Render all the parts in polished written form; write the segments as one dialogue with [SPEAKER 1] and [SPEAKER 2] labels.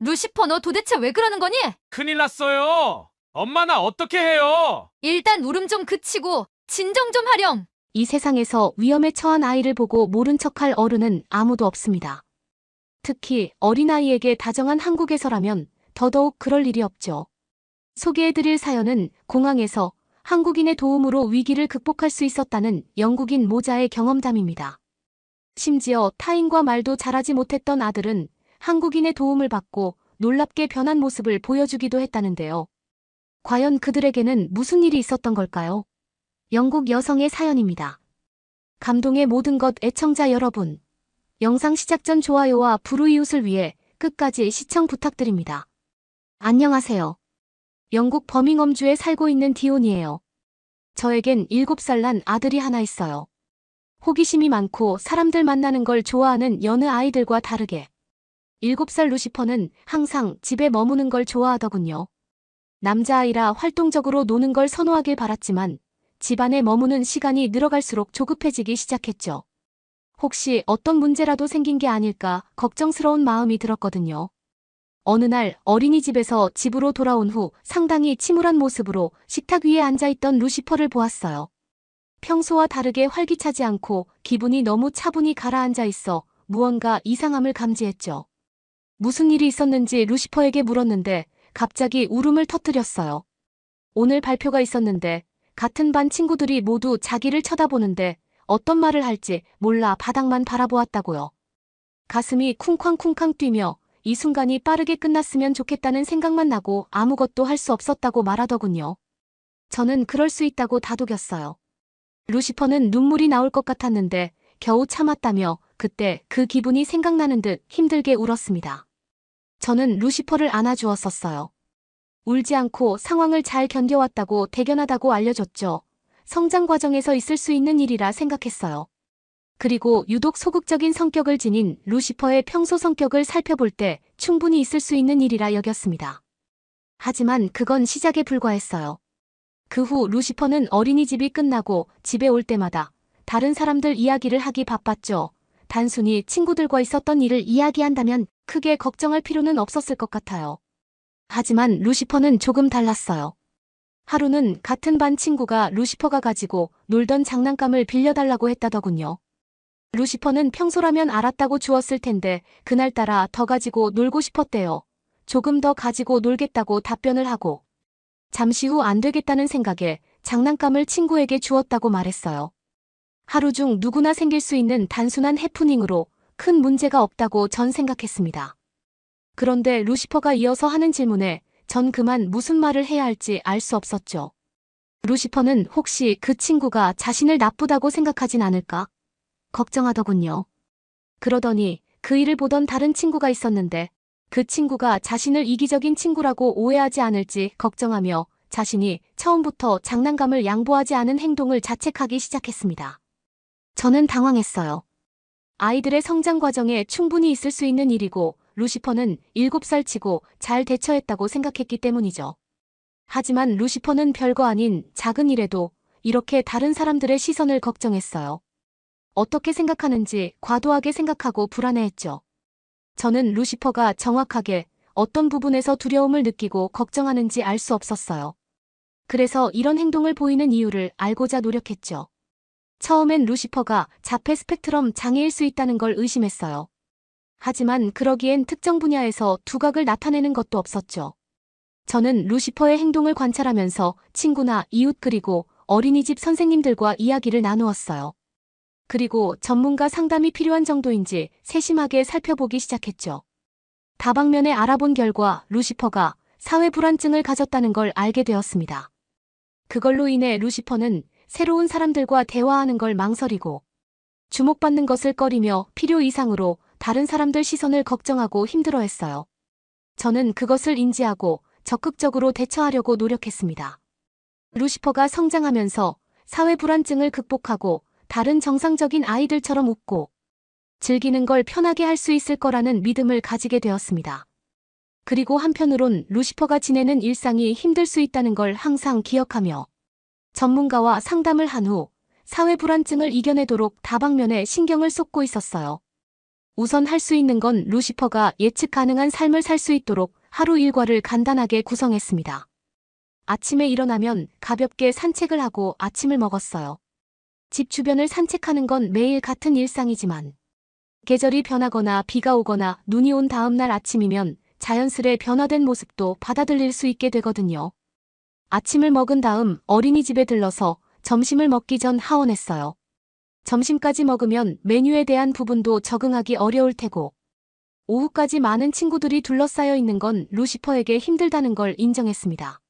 [SPEAKER 1] 루시퍼, 너 도대체 왜 그러는 거니?
[SPEAKER 2] 큰일 났어요. 엄마 나 어떻게 해요?
[SPEAKER 1] 일단 울음 좀 그치고 진정 좀 하렴.
[SPEAKER 3] 이 세상에서 위험에 처한 아이를 보고 모른 척할 어른은 아무도 없습니다. 특히 어린아이에게 다정한 한국에서라면 더더욱 그럴 일이 없죠. 소개해드릴 사연은 공항에서 한국인의 도움으로 위기를 극복할 수 있었다는 영국인 모자의 경험담입니다. 심지어 타인과 말도 잘하지 못했던 아들은 한국인의 도움을 받고 놀랍게 변한 모습을 보여주기도 했다는데요. 과연 그들에게는 무슨 일이 있었던 걸까요? 영국 여성의 사연입니다. 감동의 모든 것 애청자 여러분. 영상 시작 전 좋아요와 불우이웃을 위해 끝까지 시청 부탁드립니다. 안녕하세요. 영국 버밍엄주에 살고 있는 디온이에요. 저에겐 7살 난 아들이 하나 있어요. 호기심이 많고 사람들 만나는 걸 좋아하는 여느 아이들과 다르게 7살 루시퍼는 항상 집에 머무는 걸 좋아하더군요. 남자아이라 활동적으로 노는 걸 선호하길 바랐지만 집안에 머무는 시간이 늘어갈수록 조급해지기 시작했죠. 혹시 어떤 문제라도 생긴 게 아닐까 걱정스러운 마음이 들었거든요. 어느 날 어린이집에서 집으로 돌아온 후 상당히 침울한 모습으로 식탁 위에 앉아있던 루시퍼를 보았어요. 평소와 다르게 활기차지 않고 기분이 너무 차분히 가라앉아 있어 무언가 이상함을 감지했죠. 무슨 일이 있었는지 루시퍼에게 물었는데 갑자기 울음을 터뜨렸어요. 오늘 발표가 있었는데 같은 반 친구들이 모두 자기를 쳐다보는데 어떤 말을 할지 몰라 바닥만 바라보았다고요. 가슴이 쿵쾅쿵쾅 뛰며 이 순간이 빠르게 끝났으면 좋겠다는 생각만 나고 아무것도 할 수 없었다고 말하더군요. 저는 그럴 수 있다고 다독였어요. 루시퍼는 눈물이 나올 것 같았는데 겨우 참았다며 그때 그 기분이 생각나는 듯 힘들게 울었습니다. 저는 루시퍼를 안아주었었어요. 울지 않고 상황을 잘 견뎌왔다고 대견하다고 알려줬죠. 성장 과정에서 있을 수 있는 일이라 생각했어요. 그리고 유독 소극적인 성격을 지닌 루시퍼의 평소 성격을 살펴볼 때 충분히 있을 수 있는 일이라 여겼습니다. 하지만 그건 시작에 불과했어요. 그 후 루시퍼는 어린이집이 끝나고 집에 올 때마다 다른 사람들 이야기를 하기 바빴죠. 단순히 친구들과 있었던 일을 이야기한다면 크게 걱정할 필요는 없었을 것 같아요. 하지만 루시퍼는 조금 달랐어요. 하루는 같은 반 친구가 루시퍼가 가지고 놀던 장난감을 빌려달라고 했다더군요. 루시퍼는 평소라면 알았다고 주었을 텐데 그날따라 더 가지고 놀고 싶었대요. 조금 더 가지고 놀겠다고 답변을 하고 잠시 후 안 되겠다는 생각에 장난감을 친구에게 주었다고 말했어요. 하루 중 누구나 생길 수 있는 단순한 해프닝으로 큰 문제가 없다고 전 생각했습니다. 그런데 루시퍼가 이어서 하는 질문에 전 그만 무슨 말을 해야 할지 알 수 없었죠. 루시퍼는 혹시 그 친구가 자신을 나쁘다고 생각하진 않을까? 걱정하더군요. 그러더니 그 일을 보던 다른 친구가 있었는데 그 친구가 자신을 이기적인 친구라고 오해하지 않을지 걱정하며 자신이 처음부터 장난감을 양보하지 않은 행동을 자책하기 시작했습니다. 저는 당황했어요. 아이들의 성장 과정에 충분히 있을 수 있는 일이고 루시퍼는 7살 치고 잘 대처했다고 생각했기 때문이죠. 하지만 루시퍼는 별거 아닌 작은 일에도 이렇게 다른 사람들의 시선을 걱정했어요. 어떻게 생각하는지 과도하게 생각하고 불안해했죠. 저는 루시퍼가 정확하게 어떤 부분에서 두려움을 느끼고 걱정하는지 알 수 없었어요. 그래서 이런 행동을 보이는 이유를 알고자 노력했죠. 처음엔 루시퍼가 자폐 스펙트럼 장애일 수 있다는 걸 의심했어요. 하지만 그러기엔 특정 분야에서 두각을 나타내는 것도 없었죠. 저는 루시퍼의 행동을 관찰하면서 친구나 이웃 그리고 어린이집 선생님들과 이야기를 나누었어요. 그리고 전문가 상담이 필요한 정도인지 세심하게 살펴보기 시작했죠. 다방면에 알아본 결과 루시퍼가 사회 불안증을 가졌다는 걸 알게 되었습니다. 그걸로 인해 루시퍼는 새로운 사람들과 대화하는 걸 망설이고 주목받는 것을 꺼리며 필요 이상으로 다른 사람들 시선을 걱정하고 힘들어했어요. 저는 그것을 인지하고 적극적으로 대처하려고 노력했습니다. 루시퍼가 성장하면서 사회 불안증을 극복하고 다른 정상적인 아이들처럼 웃고 즐기는 걸 편하게 할 수 있을 거라는 믿음을 가지게 되었습니다. 그리고 한편으론 루시퍼가 지내는 일상이 힘들 수 있다는 걸 항상 기억하며 전문가와 상담을 한 후 사회 불안증을 이겨내도록 다방면에 신경을 쏟고 있었어요. 우선 할 수 있는 건 루시퍼가 예측 가능한 삶을 살 수 있도록 하루 일과를 간단하게 구성했습니다. 아침에 일어나면 가볍게 산책을 하고 아침을 먹었어요. 집 주변을 산책하는 건 매일 같은 일상이지만 계절이 변하거나 비가 오거나 눈이 온 다음 날 아침이면 자연스레 변화된 모습도 받아들일 수 있게 되거든요. 아침을 먹은 다음 어린이집에 들러서 점심을 먹기 전 하원했어요. 점심까지 먹으면 메뉴에 대한 부분도 적응하기 어려울 테고 오후까지 많은 친구들이 둘러싸여 있는 건 루시퍼에게 힘들다는 걸 인정했습니다.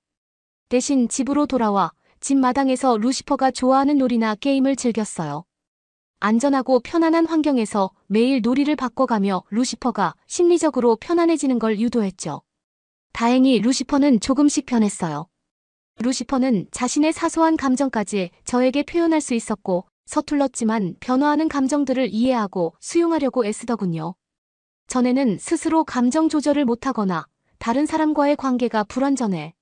[SPEAKER 3] 대신 집으로 돌아와 집 마당에서 루시퍼가 좋아하는 놀이나 게임을 즐겼어요. 안전하고 편안한 환경에서 매일 놀이를 바꿔가며 루시퍼가 심리적으로 편안해지는 걸 유도했죠. 다행히 루시퍼는 조금씩 변했어요. 루시퍼는 자신의 사소한 감정까지 저에게 표현할 수 있었고 서툴렀지만 변화하는 감정들을 이해하고 수용하려고 애쓰더군요. 전에는 스스로 감정 조절을 못하거나 다른 사람과의 관계가 불완전해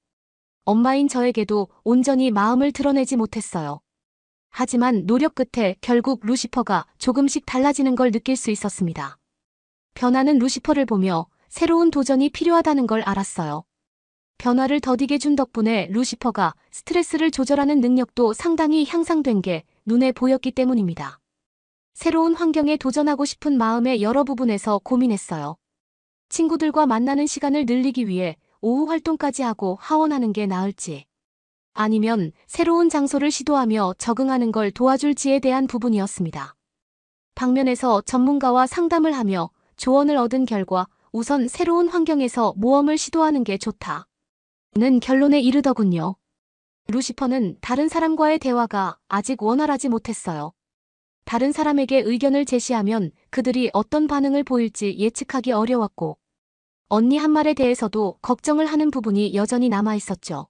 [SPEAKER 3] 엄마인 저에게도 온전히 마음을 드러내지 못했어요. 하지만 노력 끝에 결국 루시퍼가 조금씩 달라지는 걸 느낄 수 있었습니다. 변하는 루시퍼를 보며 새로운 도전이 필요하다는 걸 알았어요. 변화를 더디게 준 덕분에 루시퍼가 스트레스를 조절하는 능력도 상당히 향상된 게 눈에 보였기 때문입니다. 새로운 환경에 도전하고 싶은 마음의 여러 부분에서 고민했어요. 친구들과 만나는 시간을 늘리기 위해 오후 활동까지 하고 하원하는 게 나을지 아니면 새로운 장소를 시도하며 적응하는 걸 도와줄지에 대한 부분이었습니다. 방면에서 전문가와 상담을 하며 조언을 얻은 결과 우선 새로운 환경에서 모험을 시도하는 게 좋다는 결론에 이르더군요. 루시퍼는 다른 사람과의 대화가 아직 원활하지 못했어요. 다른 사람에게 의견을 제시하면 그들이 어떤 반응을 보일지 예측하기 어려웠고 언니 한 말에 대해서도 걱정을 하는 부분이 여전히 남아 있었죠.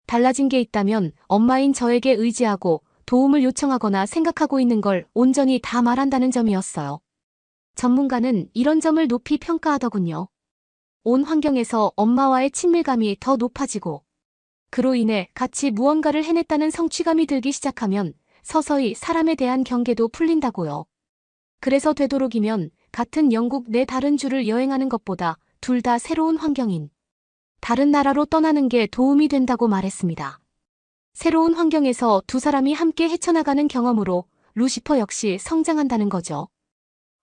[SPEAKER 3] 달라진 게 있다면 엄마인 저에게 의지하고 도움을 요청하거나 생각하고 있는 걸 온전히 다 말한다는 점이었어요. 전문가는 이런 점을 높이 평가하더군요. 온 환경에서 엄마와의 친밀감이 더 높아지고 그로 인해 같이 무언가를 해냈다는 성취감이 들기 시작하면 서서히 사람에 대한 경계도 풀린다고요. 그래서 되도록이면 같은 영국 내 다른 주를 여행하는 것보다 둘 다 새로운 환경인 다른 나라로 떠나는 게 도움이 된다고 말했습니다. 새로운 환경에서 두 사람이 함께 헤쳐나가는 경험으로 루시퍼 역시 성장한다는 거죠.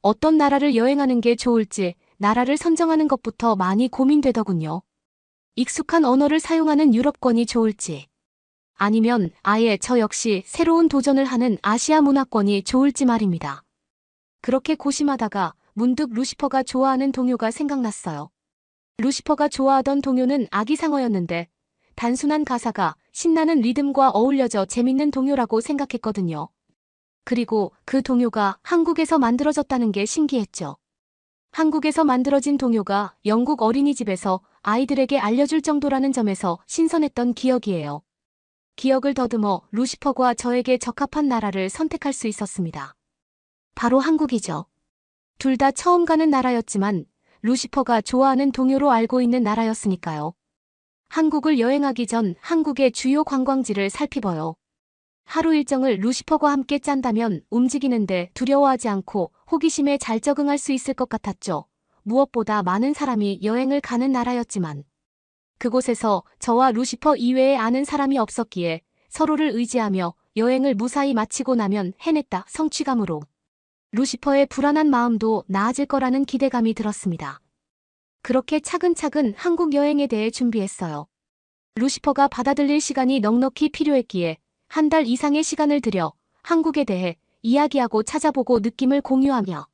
[SPEAKER 3] 어떤 나라를 여행하는 게 좋을지 나라를 선정하는 것부터 많이 고민되더군요. 익숙한 언어를 사용하는 유럽권이 좋을지 아니면 아예 저 역시 새로운 도전을 하는 아시아 문화권이 좋을지 말입니다. 그렇게 고심하다가 문득 루시퍼가 좋아하는 동요가 생각났어요. 루시퍼가 좋아하던 동요는 아기상어였는데 단순한 가사가 신나는 리듬과 어울려져 재밌는 동요라고 생각했거든요. 그리고 그 동요가 한국에서 만들어졌다는 게 신기했죠. 한국에서 만들어진 동요가 영국 어린이집에서 아이들에게 알려줄 정도라는 점에서 신선했던 기억이에요. 기억을 더듬어 루시퍼가 저에게 적합한 나라를 선택할 수 있었습니다. 바로 한국이죠. 둘 다 처음 가는 나라였지만 루시퍼가 좋아하는 동요로 알고 있는 나라였으니까요. 한국을 여행하기 전 한국의 주요 관광지를 살피봐요. 하루 일정을 루시퍼와 함께 짠다면 움직이는데 두려워하지 않고 호기심에 잘 적응할 수 있을 것 같았죠. 무엇보다 많은 사람이 여행을 가는 나라였지만 그곳에서 저와 루시퍼 이외에 아는 사람이 없었기에 서로를 의지하며 여행을 무사히 마치고 나면 해냈다 성취감으로 루시퍼의 불안한 마음도 나아질 거라는 기대감이 들었습니다. 그렇게 차근차근 한국 여행에 대해 준비했어요. 루시퍼가 받아들일 시간이 넉넉히 필요했기에 한 달 이상의 시간을 들여 한국에 대해 이야기하고 찾아보고 느낌을 공유하며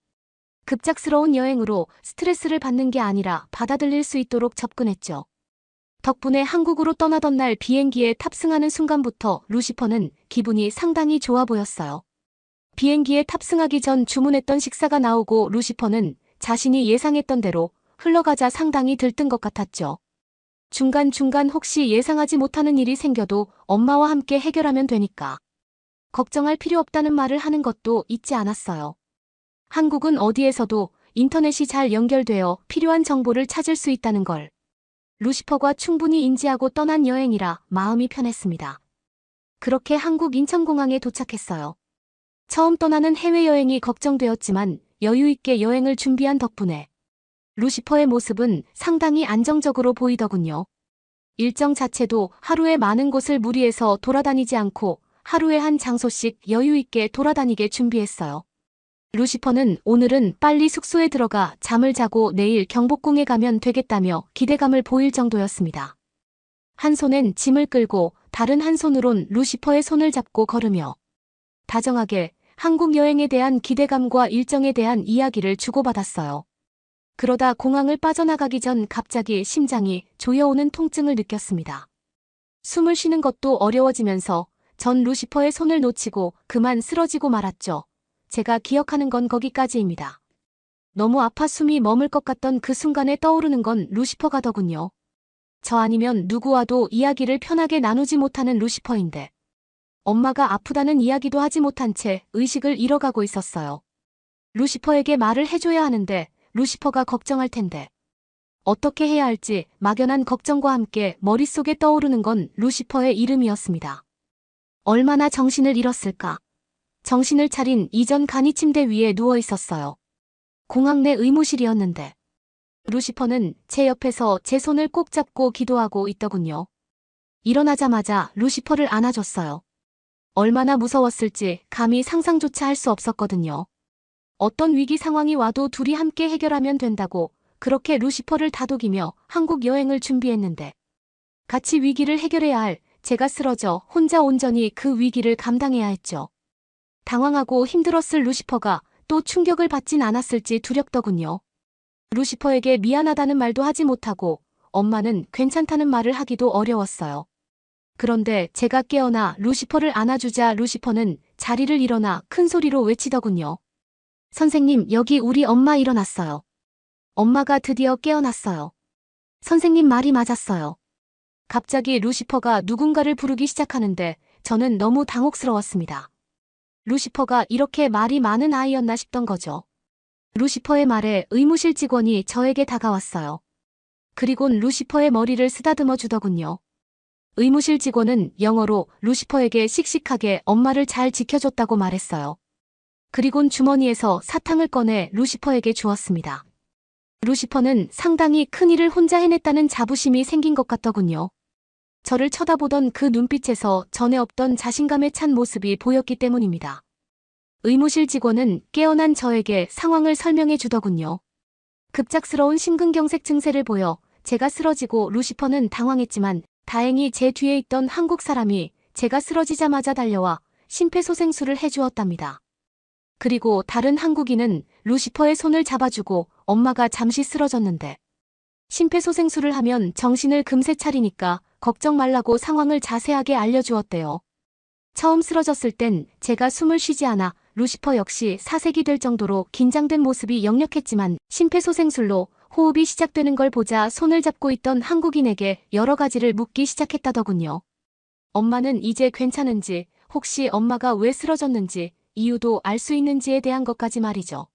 [SPEAKER 3] 급작스러운 여행으로 스트레스를 받는 게 아니라 받아들일 수 있도록 접근했죠. 덕분에 한국으로 떠나던 날 비행기에 탑승하는 순간부터 루시퍼는 기분이 상당히 좋아 보였어요. 비행기에 탑승하기 전 주문했던 식사가 나오고 루시퍼는 자신이 예상했던 대로 흘러가자 상당히 들뜬 것 같았죠. 중간중간 혹시 예상하지 못하는 일이 생겨도 엄마와 함께 해결하면 되니까 걱정할 필요 없다는 말을 하는 것도 잊지 않았어요. 한국은 어디에서도 인터넷이 잘 연결되어 필요한 정보를 찾을 수 있다는 걸 루시퍼가 충분히 인지하고 떠난 여행이라 마음이 편했습니다. 그렇게 한국 인천공항에 도착했어요. 처음 떠나는 해외여행이 걱정되었지만 여유있게 여행을 준비한 덕분에 루시퍼의 모습은 상당히 안정적으로 보이더군요. 일정 자체도 하루에 많은 곳을 무리해서 돌아다니지 않고 하루에 한 장소씩 여유있게 돌아다니게 준비했어요. 루시퍼는 오늘은 빨리 숙소에 들어가 잠을 자고 내일 경복궁에 가면 되겠다며 기대감을 보일 정도였습니다. 한 손엔 짐을 끌고 다른 한 손으론 루시퍼의 손을 잡고 걸으며 다정하게 한국 여행에 대한 기대감과 일정에 대한 이야기를 주고받았어요. 그러다 공항을 빠져나가기 전 갑자기 심장이 조여오는 통증을 느꼈습니다. 숨을 쉬는 것도 어려워지면서 전 루시퍼의 손을 놓치고 그만 쓰러지고 말았죠. 제가 기억하는 건 거기까지입니다. 너무 아파 숨이 멈을 것 같던 그 순간에 떠오르는 건 루시퍼가더군요. 저 아니면 누구와도 이야기를 편하게 나누지 못하는 루시퍼인데 엄마가 아프다는 이야기도 하지 못한 채 의식을 잃어가고 있었어요. 루시퍼에게 말을 해줘야 하는데 루시퍼가 걱정할 텐데 어떻게 해야 할지 막연한 걱정과 함께 머릿속에 떠오르는 건 루시퍼의 이름이었습니다. 얼마나 정신을 잃었을까. 정신을 차린 이전 간이 침대 위에 누워 있었어요. 공항 내 의무실이었는데 루시퍼는 제 옆에서 제 손을 꼭 잡고 기도하고 있더군요. 일어나자마자 루시퍼를 안아줬어요. 얼마나 무서웠을지 감히 상상조차 할 수 없었거든요. 어떤 위기 상황이 와도 둘이 함께 해결하면 된다고 그렇게 루시퍼를 다독이며 한국 여행을 준비했는데 같이 위기를 해결해야 할 제가 쓰러져 혼자 온전히 그 위기를 감당해야 했죠. 당황하고 힘들었을 루시퍼가 또 충격을 받진 않았을지 두렵더군요. 루시퍼에게 미안하다는 말도 하지 못하고 엄마는 괜찮다는 말을 하기도 어려웠어요. 그런데 제가 깨어나 루시퍼를 안아주자 루시퍼는 자리를 일어나 큰 소리로 외치더군요. 선생님, 여기 우리 엄마 일어났어요. 엄마가 드디어 깨어났어요. 선생님 말이 맞았어요. 갑자기 루시퍼가 누군가를 부르기 시작하는데 저는 너무 당혹스러웠습니다. 루시퍼가 이렇게 말이 많은 아이였나 싶던 거죠. 루시퍼의 말에 의무실 직원이 저에게 다가왔어요. 그리곤 루시퍼의 머리를 쓰다듬어 주더군요. 의무실 직원은 영어로 루시퍼에게 씩씩하게 엄마를 잘 지켜줬다고 말했어요. 그리곤 주머니에서 사탕을 꺼내 루시퍼에게 주었습니다. 루시퍼는 상당히 큰일을 혼자 해냈다는 자부심이 생긴 것 같더군요. 저를 쳐다보던 그 눈빛에서 전에 없던 자신감에 찬 모습이 보였기 때문입니다. 의무실 직원은 깨어난 저에게 상황을 설명해 주더군요. 급작스러운 심근경색 증세를 보여 제가 쓰러지고 루시퍼는 당황했지만 다행히 제 뒤에 있던 한국 사람이 제가 쓰러지자마자 달려와 심폐소생술을 해주었답니다. 그리고 다른 한국인은 루시퍼의 손을 잡아주고 엄마가 잠시 쓰러졌는데 심폐소생술을 하면 정신을 금세 차리니까 걱정 말라고 상황을 자세하게 알려주었대요. 처음 쓰러졌을 땐 제가 숨을 쉬지 않아 루시퍼 역시 사색이 될 정도로 긴장된 모습이 역력했지만 심폐소생술로 호흡이 시작되는 걸 보자 손을 잡고 있던 한국인에게 여러 가지를 묻기 시작했다더군요. 엄마는 이제 괜찮은지, 혹시 엄마가 왜 쓰러졌는지, 이유도 알 수 있는지에 대한 것까지 말이죠.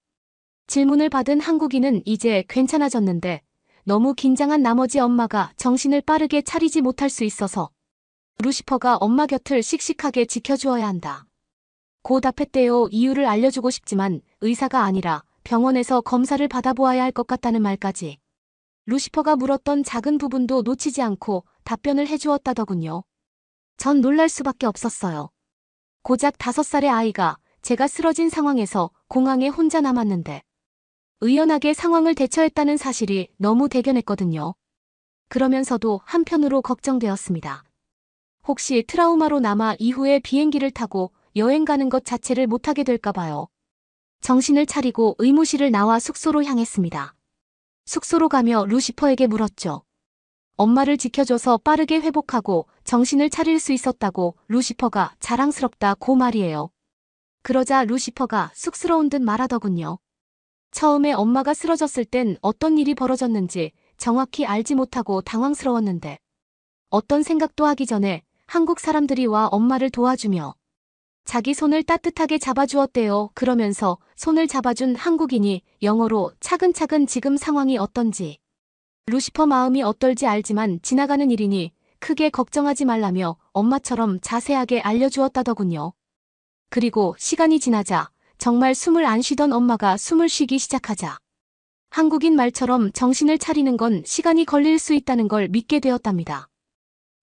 [SPEAKER 3] 질문을 받은 한국인은 이제 괜찮아졌는데 너무 긴장한 나머지 엄마가 정신을 빠르게 차리지 못할 수 있어서 루시퍼가 엄마 곁을 씩씩하게 지켜주어야 한다. 고 답했대요. 이유를 알려주고 싶지만 의사가 아니라 병원에서 검사를 받아보아야 할 것 같다는 말까지. 루시퍼가 물었던 작은 부분도 놓치지 않고 답변을 해주었다더군요. 전 놀랄 수밖에 없었어요. 고작 5살의 아이가 제가 쓰러진 상황에서 공항에 혼자 남았는데 의연하게 상황을 대처했다는 사실이 너무 대견했거든요. 그러면서도 한편으로 걱정되었습니다. 혹시 트라우마로 남아 이후에 비행기를 타고 여행 가는 것 자체를 못하게 될까 봐요. 정신을 차리고 의무실을 나와 숙소로 향했습니다. 숙소로 가며 루시퍼에게 물었죠. 엄마를 지켜줘서 빠르게 회복하고 정신을 차릴 수 있었다고 루시퍼가 자랑스럽다고 말이에요. 그러자 루시퍼가 쑥스러운 듯 말하더군요. 처음에 엄마가 쓰러졌을 땐 어떤 일이 벌어졌는지 정확히 알지 못하고 당황스러웠는데 어떤 생각도 하기 전에 한국 사람들이 와 엄마를 도와주며 자기 손을 따뜻하게 잡아주었대요. 그러면서 손을 잡아준 한국인이 영어로 차근차근 지금 상황이 어떤지, 루시퍼 마음이 어떨지 알지만 지나가는 일이니 크게 걱정하지 말라며 엄마처럼 자세하게 알려주었다더군요. 그리고 시간이 지나자 정말 숨을 안 쉬던 엄마가 숨을 쉬기 시작하자 한국인 말처럼 정신을 차리는 건 시간이 걸릴 수 있다는 걸 믿게 되었답니다.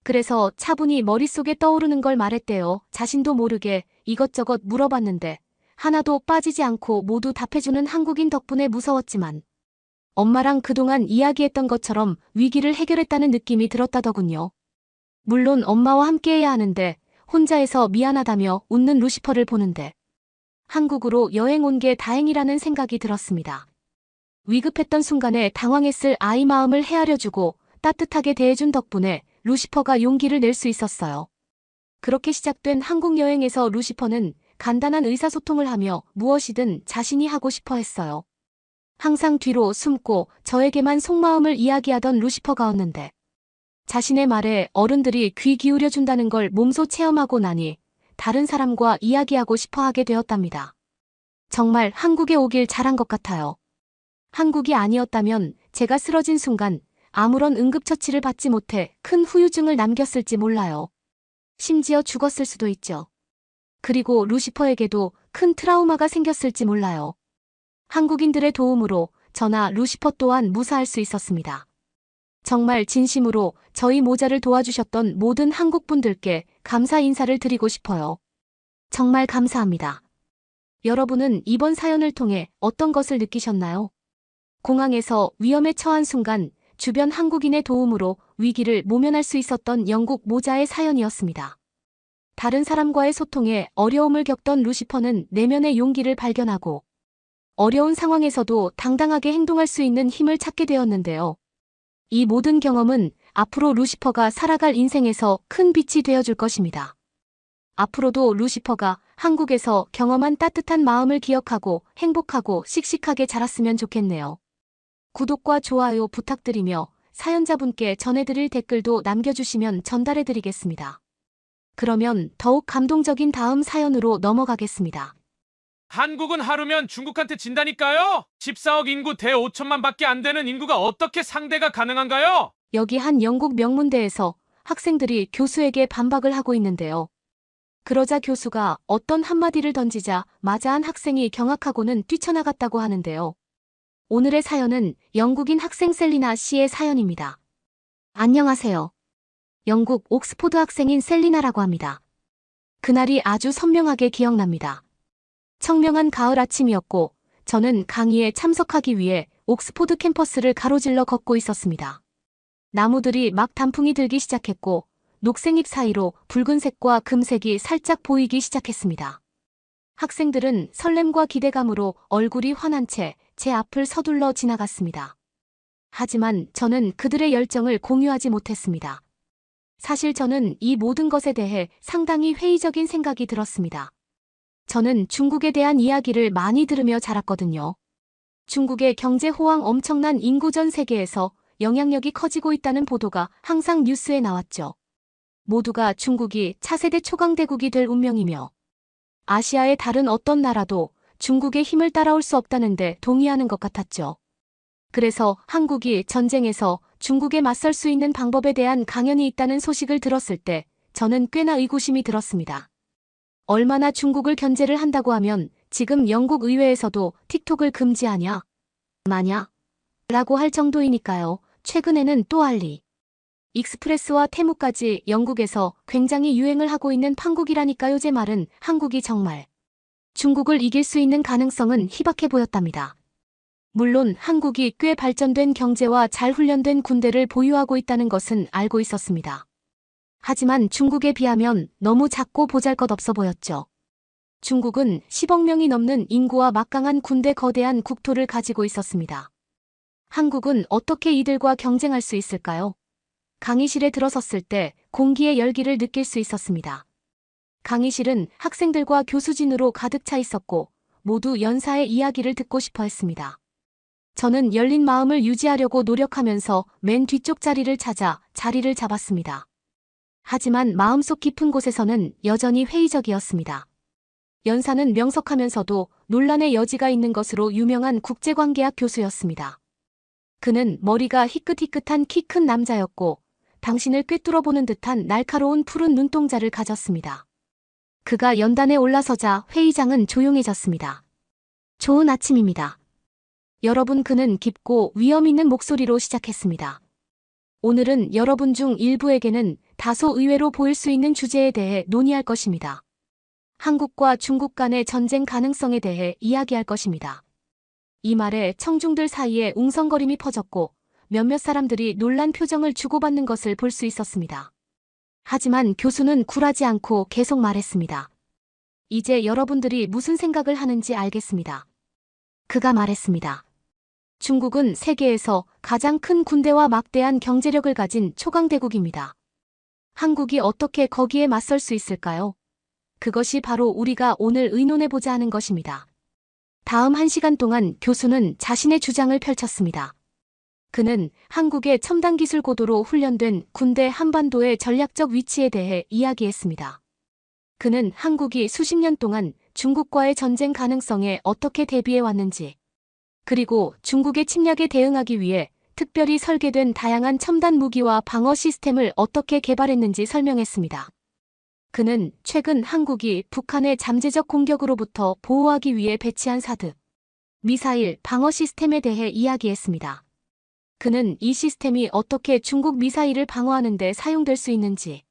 [SPEAKER 3] 그래서 차분히 머릿속에 떠오르는 걸 말했대요. 자신도 모르게 이것저것 물어봤는데 하나도 빠지지 않고 모두 답해주는 한국인 덕분에 무서웠지만 엄마랑 그동안 이야기했던 것처럼 위기를 해결했다는 느낌이 들었다더군요. 물론 엄마와 함께해야 하는데 혼자해서 미안하다며 웃는 루시퍼를 보는데 한국으로 여행 온 게 다행이라는 생각이 들었습니다. 위급했던 순간에 당황했을 아이 마음을 헤아려주고 따뜻하게 대해준 덕분에 루시퍼가 용기를 낼 수 있었어요. 그렇게 시작된 한국 여행에서 루시퍼는 간단한 의사소통을 하며 무엇이든 자신이 하고 싶어 했어요. 항상 뒤로 숨고 저에게만 속마음을 이야기하던 루시퍼가었는데 자신의 말에 어른들이 귀 기울여준다는 걸 몸소 체험하고 나니 다른 사람과 이야기하고 싶어 하게 되었답니다. 정말 한국에 오길 잘한 것 같아요. 한국이 아니었다면 제가 쓰러진 순간 아무런 응급처치를 받지 못해 큰 후유증을 남겼을지 몰라요. 심지어 죽었을 수도 있죠. 그리고 루시퍼에게도 큰 트라우마가 생겼을지 몰라요. 한국인들의 도움으로 저나 루시퍼 또한 무사할 수 있었습니다. 정말 진심으로 저희 모자를 도와주셨던 모든 한국분들께 감사 인사를 드리고 싶어요. 정말 감사합니다. 여러분은 이번 사연을 통해 어떤 것을 느끼셨나요? 공항에서 위험에 처한 순간 주변 한국인의 도움으로 위기를 모면할 수 있었던 영국 모자의 사연이었습니다. 다른 사람과의 소통에 어려움을 겪던 루시퍼는 내면의 용기를 발견하고 어려운 상황에서도 당당하게 행동할 수 있는 힘을 찾게 되었는데요. 이 모든 경험은 앞으로 루시퍼가 살아갈 인생에서 큰 빛이 되어줄 것입니다. 앞으로도 루시퍼가 한국에서 경험한 따뜻한 마음을 기억하고 행복하고 씩씩하게 자랐으면 좋겠네요. 구독과 좋아요 부탁드리며 사연자분께 전해드릴 댓글도 남겨주시면 전달해드리겠습니다. 그러면 더욱 감동적인 다음 사연으로 넘어가겠습니다.
[SPEAKER 2] 한국은 하루면 중국한테 진다니까요? 14억 인구 대 5천만 밖에 안 되는 인구가 어떻게 상대가 가능한가요?
[SPEAKER 3] 여기 한 영국 명문대에서 학생들이 교수에게 반박을 하고 있는데요. 그러자 교수가 어떤 한마디를 던지자 마자한 학생이 경악하고는 뛰쳐나갔다고 하는데요. 오늘의 사연은 영국인 학생 셀리나 씨의 사연입니다. 안녕하세요. 영국 옥스포드 학생인 셀리나라고 합니다. 그날이 아주 선명하게 기억납니다. 청명한 가을 아침이었고 저는 강의에 참석하기 위해 옥스포드 캠퍼스를 가로질러 걷고 있었습니다. 나무들이 막 단풍이 들기 시작했고 녹색잎 사이로 붉은색과 금색이 살짝 보이기 시작했습니다. 학생들은 설렘과 기대감으로 얼굴이 환한 채 제 앞을 서둘러 지나갔습니다. 하지만 저는 그들의 열정을 공유하지 못했습니다. 사실 저는 이 모든 것에 대해 상당히 회의적인 생각이 들었습니다. 저는 중국에 대한 이야기를 많이 들으며 자랐거든요. 중국의 경제 호황 엄청난 인구 전 세계에서 영향력이 커지고 있다는 보도가 항상 뉴스에 나왔죠. 모두가 중국이 차세대 초강대국이 될 운명이며 아시아의 다른 어떤 나라도 중국의 힘을 따라올 수 없다는데 동의하는 것 같았죠. 그래서 한국이 전쟁에서 중국에 맞설 수 있는 방법에 대한 강연이 있다는 소식을 들었을 때 저는 꽤나 의구심이 들었습니다. 얼마나 중국을 견제를 한다고 하면 지금 영국 의회에서도 틱톡을 금지하냐? 마냐? 라고 할 정도이니까요. 최근에는 또 알리 익스프레스와 테무까지 영국에서 굉장히 유행을 하고 있는 판국이라니까요. 제 말은 한국이 정말 중국을 이길 수 있는 가능성은 희박해 보였답니다. 물론 한국이 꽤 발전된 경제와 잘 훈련된 군대를 보유하고 있다는 것은 알고 있었습니다. 하지만 중국에 비하면 너무 작고 보잘것없어 보였죠. 중국은 10억 명이 넘는 인구와 막강한 군대 거대한 국토를 가지고 있었습니다. 한국은 어떻게 이들과 경쟁할 수 있을까요? 강의실에 들어섰을 때 공기의 열기를 느낄 수 있었습니다. 강의실은 학생들과 교수진으로 가득 차 있었고 모두 연사의 이야기를 듣고 싶어 했습니다. 저는 열린 마음을 유지하려고 노력하면서 맨 뒤쪽 자리를 찾아 자리를 잡았습니다. 하지만 마음속 깊은 곳에서는 여전히 회의적이었습니다. 연사는 명석하면서도 논란의 여지가 있는 것으로 유명한 국제관계학 교수였습니다. 그는 머리가 희끗희끗한 키 큰 남자였고 당신을 꿰뚫어보는 듯한 날카로운 푸른 눈동자를 가졌습니다. 그가 연단에 올라서자 회의장은 조용해졌습니다. 좋은 아침입니다. 여러분, 그는 깊고 위험 있는 목소리로 시작했습니다. 오늘은 여러분 중 일부에게는 다소 의외로 보일 수 있는 주제에 대해 논의할 것입니다. 한국과 중국 간의 전쟁 가능성에 대해 이야기할 것입니다. 이 말에 청중들 사이에 웅성거림이 퍼졌고 몇몇 사람들이 놀란 표정을 주고받는 것을 볼 수 있었습니다. 하지만 교수는 굴하지 않고 계속 말했습니다. 이제 여러분들이 무슨 생각을 하는지 알겠습니다. 그가 말했습니다. 중국은 세계에서 가장 큰 군대와 막대한 경제력을 가진 초강대국입니다. 한국이 어떻게 거기에 맞설 수 있을까요? 그것이 바로 우리가 오늘 의논해보자 하는 것입니다. 다음 1시간 동안 교수는 자신의 주장을 펼쳤습니다. 그는 한국의 첨단 기술 고도로 훈련된 군대 한반도의 전략적 위치에 대해 이야기했습니다. 그는 한국이 수십 년 동안 중국과의 전쟁 가능성에 어떻게 대비해 왔는지, 그리고 중국의 침략에 대응하기 위해 특별히 설계된 다양한 첨단 무기와 방어 시스템을 어떻게 개발했는지 설명했습니다. 그는 최근 한국이 북한의 잠재적 공격으로부터 보호하기 위해 배치한 사드, 미사일 방어 시스템에 대해 이야기했습니다. 그는 이 시스템이 어떻게 중국 미사일을 방어하는 데 사용될 수 있는지,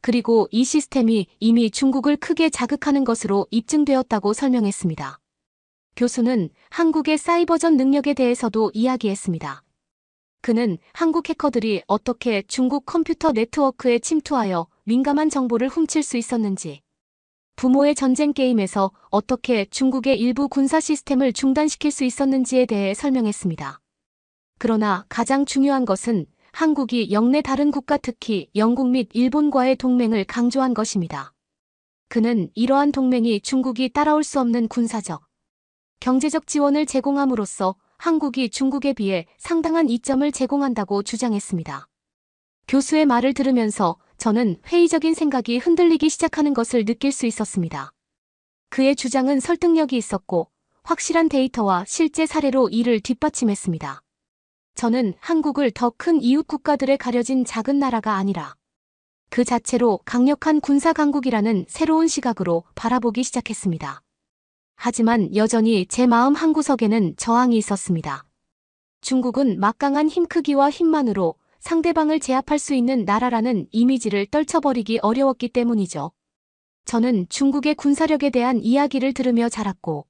[SPEAKER 3] 그리고 이 시스템이 이미 중국을 크게 자극하는 것으로 입증되었다고 설명했습니다. 교수는 한국의 사이버전 능력에 대해서도 이야기했습니다. 그는 한국 해커들이 어떻게 중국 컴퓨터 네트워크에 침투하여 민감한 정보를 훔칠 수 있었는지, 부모의 전쟁 게임에서 어떻게 중국의 일부 군사 시스템을 중단시킬 수 있었는지에 대해 설명했습니다. 그러나 가장 중요한 것은 한국이 영내 다른 국가, 특히 영국 및 일본과의 동맹을 강조한 것입니다. 그는 이러한 동맹이 중국이 따라올 수 없는 군사적, 경제적 지원을 제공함으로써 한국이 중국에 비해 상당한 이점을 제공한다고 주장했습니다. 교수의 말을 들으면서 저는 회의적인 생각이 흔들리기 시작하는 것을 느낄 수 있었습니다. 그의 주장은 설득력이 있었고 확실한 데이터와 실제 사례로 이를 뒷받침했습니다. 저는 한국을 더 큰 이웃 국가들에 가려진 작은 나라가 아니라 그 자체로 강력한 군사 강국이라는 새로운 시각으로 바라보기 시작했습니다. 하지만 여전히 제 마음 한구석에는 저항이 있었습니다. 중국은 막강한 힘 크기와 힘만으로 상대방을 제압할 수 있는 나라라는 이미지를 떨쳐버리기 어려웠기 때문이죠. 저는 중국의 군사력에 대한 이야기를 들으며 자랐고,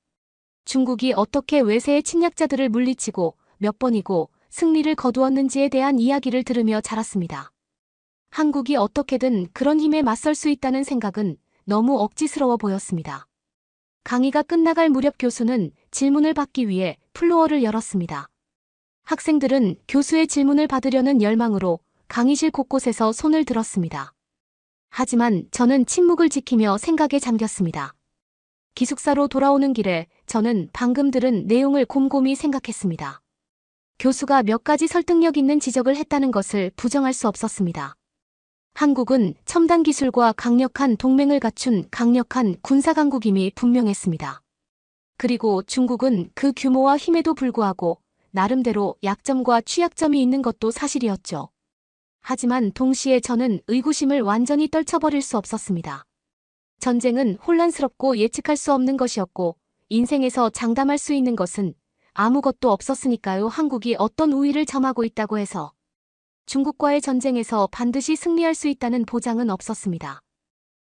[SPEAKER 3] 중국이 어떻게 외세의 침략자들을 물리치고 몇 번이고 승리를 거두었는지에 대한 이야기를 들으며 자랐습니다. 한국이 어떻게든 그런 힘에 맞설 수 있다는 생각은 너무 억지스러워 보였습니다. 강의가 끝나갈 무렵 교수는 질문을 받기 위해 플로어를 열었습니다. 학생들은 교수의 질문을 받으려는 열망으로 강의실 곳곳에서 손을 들었습니다. 하지만 저는 침묵을 지키며 생각에 잠겼습니다. 기숙사로 돌아오는 길에 저는 방금 들은 내용을 곰곰이 생각했습니다. 교수가 몇 가지 설득력 있는 지적을 했다는 것을 부정할 수 없었습니다. 한국은 첨단 기술과 강력한 동맹을 갖춘 강력한 군사강국임이 분명했습니다. 그리고 중국은 그 규모와 힘에도 불구하고 나름대로 약점과 취약점이 있는 것도 사실이었죠. 하지만 동시에 저는 의구심을 완전히 떨쳐버릴 수 없었습니다. 전쟁은 혼란스럽고 예측할 수 없는 것이었고 인생에서 장담할 수 있는 것은 아무것도 없었으니까요. 한국이 어떤 우위를 점하고 있다고 해서 중국과의 전쟁에서 반드시 승리할 수 있다는 보장은 없었습니다.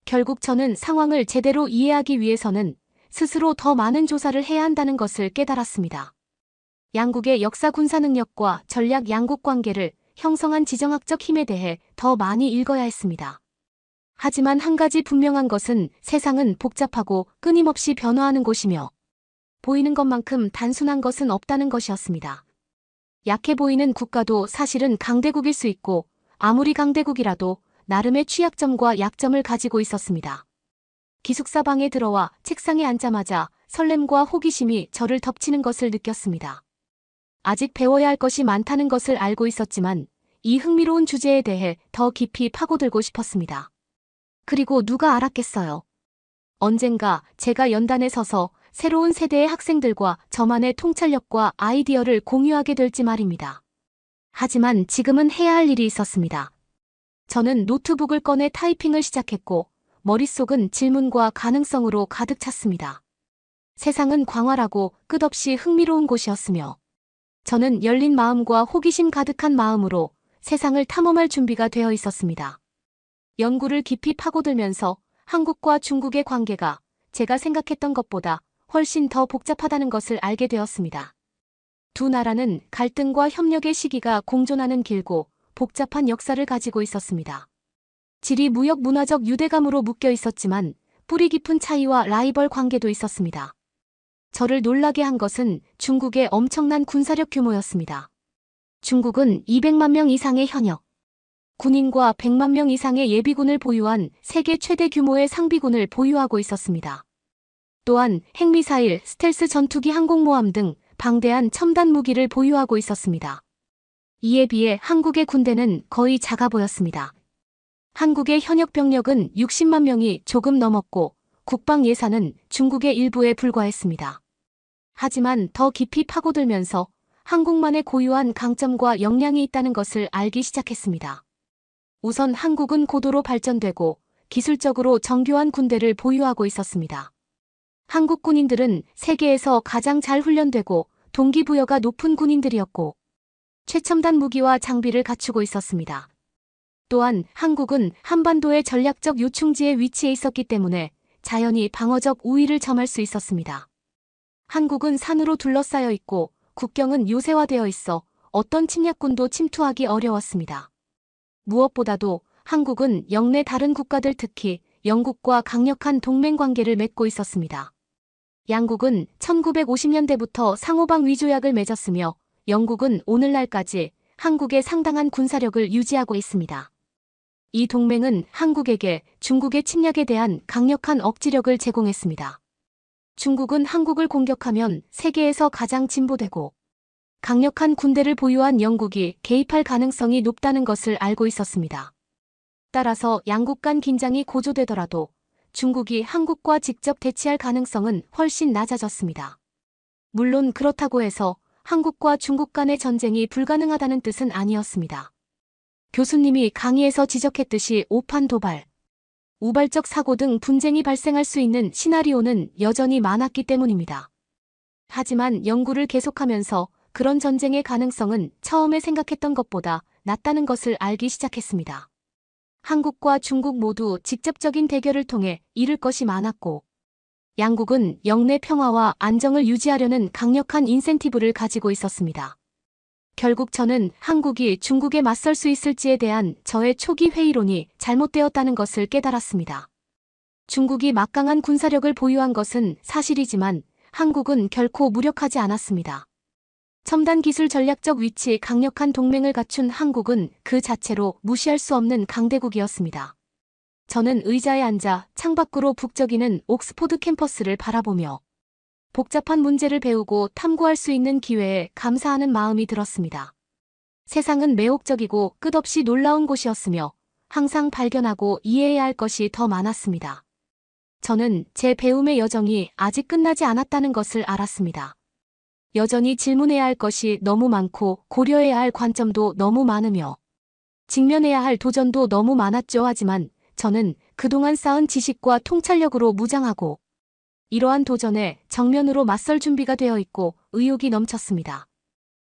[SPEAKER 3] 결국 저는 상황을 제대로 이해하기 위해서는 스스로 더 많은 조사를 해야 한다는 것을 깨달았습니다. 양국의 역사 군사 능력과 전략 양국 관계를 형성한 지정학적 힘에 대해 더 많이 읽어야 했습니다. 하지만 한 가지 분명한 것은 세상은 복잡하고 끊임없이 변화하는 곳이며 보이는 것만큼 단순한 것은 없다는 것이었습니다. 약해 보이는 국가도 사실은 강대국일 수 있고 아무리 강대국이라도 나름의 취약점과 약점을 가지고 있었습니다. 기숙사 방에 들어와 책상에 앉자마자 설렘과 호기심이 저를 덮치는 것을 느꼈습니다. 아직 배워야 할 것이 많다는 것을 알고 있었지만 이 흥미로운 주제에 대해 더 깊이 파고들고 싶었습니다. 그리고 누가 알았겠어요. 언젠가 제가 연단에 서서 새로운 세대의 학생들과 저만의 통찰력과 아이디어를 공유하게 될지 말입니다. 하지만 지금은 해야 할 일이 있었습니다. 저는 노트북을 꺼내 타이핑을 시작했고 머릿속은 질문과 가능성으로 가득 찼습니다. 세상은 광활하고 끝없이 흥미로운 곳이었으며 저는 열린 마음과 호기심 가득한 마음으로 세상을 탐험할 준비가 되어 있었습니다. 연구를 깊이 파고들면서 한국과 중국의 관계가 제가 생각했던 것보다 훨씬 더 복잡하다는 것을 알게 되었습니다. 두 나라는 갈등과 협력의 시기가 공존하는 길고 복잡한 역사를 가지고 있었습니다. 지리 무역 문화적 유대감으로 묶여 있었지만 뿌리 깊은 차이와 라이벌 관계도 있었습니다. 저를 놀라게 한 것은 중국의 엄청난 군사력 규모였습니다. 중국은 200만 명 이상의 현역 군인과 100만 명 이상의 예비군을 보유한 세계 최대 규모의 상비군을 보유하고 있었습니다. 또한 핵미사일, 스텔스 전투기 항공모함 등 방대한 첨단 무기를 보유하고 있었습니다. 이에 비해 한국의 군대는 거의 작아 보였습니다. 한국의 현역 병력은 60만 명이 조금 넘었고 국방 예산은 중국의 일부에 불과했습니다. 하지만 더 깊이 파고들면서 한국만의 고유한 강점과 역량이 있다는 것을 알기 시작했습니다. 우선 한국은 고도로 발전되고 기술적으로 정교한 군대를 보유하고 있었습니다. 한국 군인들은 세계에서 가장 잘 훈련되고 동기부여가 높은 군인들이었고 최첨단 무기와 장비를 갖추고 있었습니다. 또한 한국은 한반도의 전략적 요충지에 위치해 있었기 때문에 자연히 방어적 우위를 점할 수 있었습니다. 한국은 산으로 둘러싸여 있고 국경은 요새화되어 있어 어떤 침략군도 침투하기 어려웠습니다. 무엇보다도 한국은 영내 다른 국가들 특히 영국과 강력한 동맹 관계를 맺고 있었습니다. 양국은 1950년대부터 상호방 위조약을 맺었으며 영국은 오늘날까지 한국의 상당한 군사력을 유지하고 있습니다. 이 동맹은 한국에게 중국의 침략에 대한 강력한 억지력을 제공했습니다. 중국은 한국을 공격하면 세계에서 가장 진보되고 강력한 군대를 보유한 영국이 개입할 가능성이 높다는 것을 알고 있었습니다. 따라서 양국 간 긴장이 고조되더라도 중국이 한국과 직접 대치할 가능성은 훨씬 낮아졌습니다. 물론 그렇다고 해서 한국과 중국 간의 전쟁이 불가능하다는 뜻은 아니었습니다. 교수님이 강의에서 지적했듯이 오판 도발, 우발적 사고 등 분쟁이 발생할 수 있는 시나리오는 여전히 많았기 때문입니다. 하지만 연구를 계속하면서 그런 전쟁의 가능성은 처음에 생각했던 것보다 낮다는 것을 알기 시작했습니다. 한국과 중국 모두 직접적인 대결을 통해 잃을 것이 많았고 양국은 영내 평화와 안정을 유지하려는 강력한 인센티브를 가지고 있었습니다. 결국 저는 한국이 중국에 맞설 수 있을지에 대한 저의 초기 회의론이 잘못되었다는 것을 깨달았습니다. 중국이 막강한 군사력을 보유한 것은 사실이지만 한국은 결코 무력하지 않았습니다. 첨단 기술 전략적 위치 강력한 동맹을 갖춘 한국은 그 자체로 무시할 수 없는 강대국이었습니다. 저는 의자에 앉아 창밖으로 북적이는 옥스포드 캠퍼스를 바라보며 복잡한 문제를 배우고 탐구할 수 있는 기회에 감사하는 마음이 들었습니다. 세상은 매혹적이고 끝없이 놀라운 곳이었으며 항상 발견하고 이해해야 할 것이 더 많았습니다. 저는 제 배움의 여정이 아직 끝나지 않았다는 것을 알았습니다. 여전히 질문해야 할 것이 너무 많고 고려해야 할 관점도 너무 많으며 직면해야 할 도전도 너무 많았죠. 하지만 저는 그동안 쌓은 지식과 통찰력으로 무장하고 이러한 도전에 정면으로 맞설 준비가 되어 있고 의욕이 넘쳤습니다.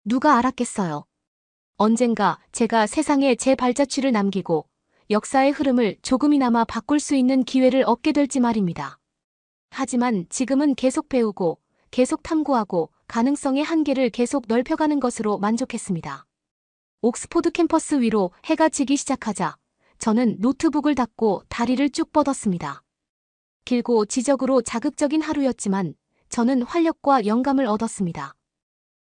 [SPEAKER 3] 누가 알았겠어요. 언젠가 제가 세상에 제 발자취를 남기고 역사의 흐름을 조금이나마 바꿀 수 있는 기회를 얻게 될지 말입니다. 하지만 지금은 계속 배우고 계속 탐구하고 가능성의 한계를 계속 넓혀가는 것으로 만족했습니다. 옥스포드 캠퍼스 위로 해가 지기 시작하자 저는 노트북을 닫고 다리를 쭉 뻗었습니다. 길고 지적으로 자극적인 하루였지만 저는 활력과 영감을 얻었습니다.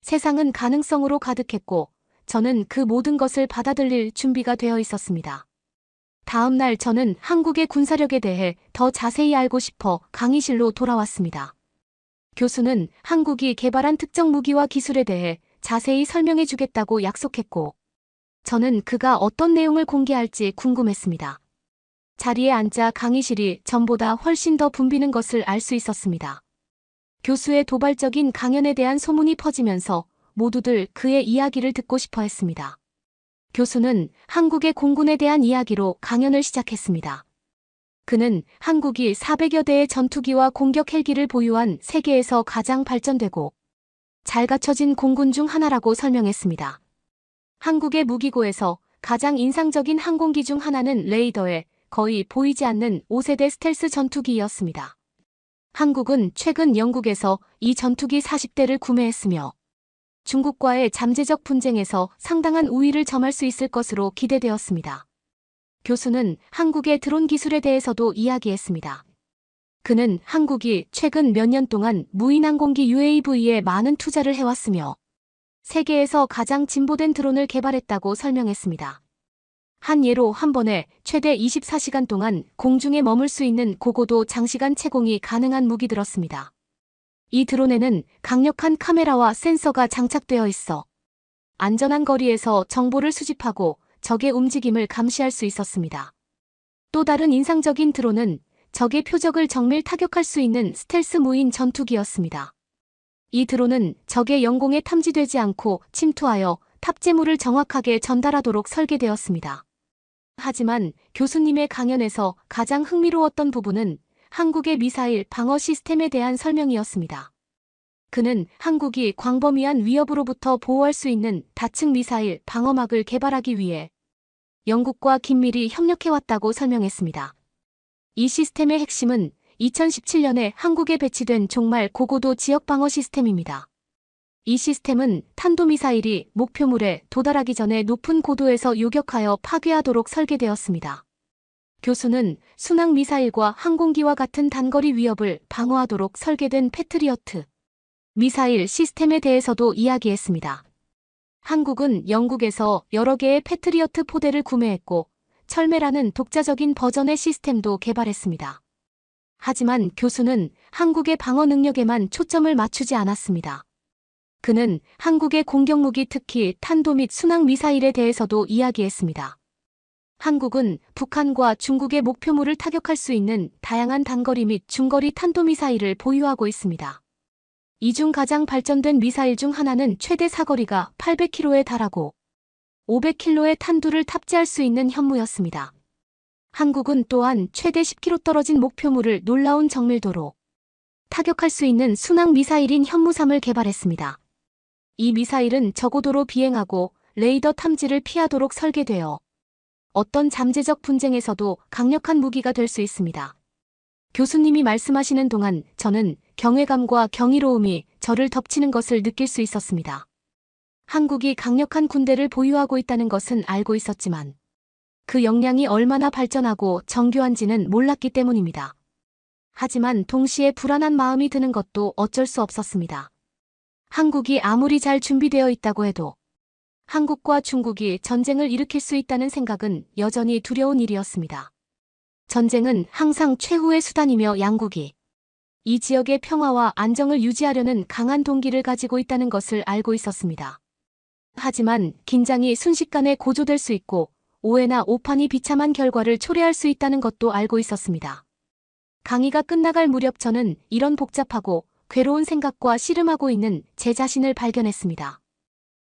[SPEAKER 3] 세상은 가능성으로 가득했고 저는 그 모든 것을 받아들일 준비가 되어 있었습니다. 다음 날 저는 한국의 군사력에 대해 더 자세히 알고 싶어 강의실로 돌아왔습니다. 교수는 한국이 개발한 특정 무기와 기술에 대해 자세히 설명해 주겠다고 약속했고 저는 그가 어떤 내용을 공개할지 궁금했습니다. 자리에 앉아 강의실이 전보다 훨씬 더 붐비는 것을 알 수 있었습니다. 교수의 도발적인 강연에 대한 소문이 퍼지면서 모두들 그의 이야기를 듣고 싶어 했습니다. 교수는 한국의 공군에 대한 이야기로 강연을 시작했습니다. 그는 한국이 400여 대의 전투기와 공격 헬기를 보유한 세계에서 가장 발전되고 잘 갖춰진 공군 중 하나라고 설명했습니다. 한국의 무기고에서 가장 인상적인 항공기 중 하나는 레이더에 거의 보이지 않는 5세대 스텔스 전투기였습니다. 한국은 최근 영국에서 이 전투기 40대를 구매했으며 중국과의 잠재적 분쟁에서 상당한 우위를 점할 수 있을 것으로 기대되었습니다. 교수는 한국의 드론 기술에 대해서도 이야기했습니다. 그는 한국이 최근 몇 년 동안 무인항공기 UAV에 많은 투자를 해왔으며 세계에서 가장 진보된 드론을 개발했다고 설명했습니다. 한 예로 한 번에 최대 24시간 동안 공중에 머물 수 있는 고고도 장시간 채공이 가능한 무기 들었습니다. 이 드론에는 강력한 카메라와 센서가 장착되어 있어 안전한 거리에서 정보를 수집하고 적의 움직임을 감시할 수 있었습니다. 또 다른 인상적인 드론은 적의 표적을 정밀 타격할 수 있는 스텔스 무인 전투기였습니다. 이 드론은 적의 영공에 탐지되지 않고 침투하여 탑재물을 정확하게 전달하도록 설계되었습니다. 하지만 교수님의 강연에서 가장 흥미로웠던 부분은 한국의 미사일 방어 시스템에 대한 설명이었습니다. 그는 한국이 광범위한 위협으로부터 보호할 수 있는 다층 미사일 방어막을 개발하기 위해 영국과 긴밀히 협력해왔다고 설명했습니다. 이 시스템의 핵심은 2017년에 한국에 배치된 종말 고고도 지역 방어 시스템입니다. 이 시스템은 탄도미사일이 목표물에 도달하기 전에 높은 고도에서 요격하여 파괴하도록 설계되었습니다. 교수는 순항 미사일과 항공기와 같은 단거리 위협을 방어하도록 설계된 패트리어트 미사일 시스템에 대해서도 이야기했습니다. 한국은 영국에서 여러 개의 패트리어트 포대를 구매했고 철매라는 독자적인 버전의 시스템도 개발했습니다. 하지만 교수는 한국의 방어 능력에만 초점을 맞추지 않았습니다. 그는 한국의 공격무기 특히 탄도 및 순항 미사일에 대해서도 이야기했습니다. 한국은 북한과 중국의 목표물을 타격할 수 있는 다양한 단거리 및 중거리 탄도미사일을 보유하고 있습니다. 이 중 가장 발전된 미사일 중 하나는 최대 사거리가 800km에 달하고 500km의 탄두를 탑재할 수 있는 현무였습니다. 한국은 또한 최대 10km 떨어진 목표물을 놀라운 정밀도로 타격할 수 있는 순항 미사일인 현무3을 개발했습니다. 이 미사일은 저고도로 비행하고 레이더 탐지를 피하도록 설계되어 어떤 잠재적 분쟁에서도 강력한 무기가 될 수 있습니다. 교수님이 말씀하시는 동안 저는 경외감과 경이로움이 저를 덮치는 것을 느낄 수 있었습니다. 한국이 강력한 군대를 보유하고 있다는 것은 알고 있었지만 그 역량이 얼마나 발전하고 정교한지는 몰랐기 때문입니다. 하지만 동시에 불안한 마음이 드는 것도 어쩔 수 없었습니다. 한국이 아무리 잘 준비되어 있다고 해도 한국과 중국이 전쟁을 일으킬 수 있다는 생각은 여전히 두려운 일이었습니다. 전쟁은 항상 최후의 수단이며 양국이 이 지역의 평화와 안정을 유지하려는 강한 동기를 가지고 있다는 것을 알고 있었습니다. 하지만 긴장이 순식간에 고조될 수 있고 오해나 오판이 비참한 결과를 초래할 수 있다는 것도 알고 있었습니다. 강의가 끝나갈 무렵 저는 이런 복잡하고 괴로운 생각과 씨름하고 있는 제 자신을 발견했습니다.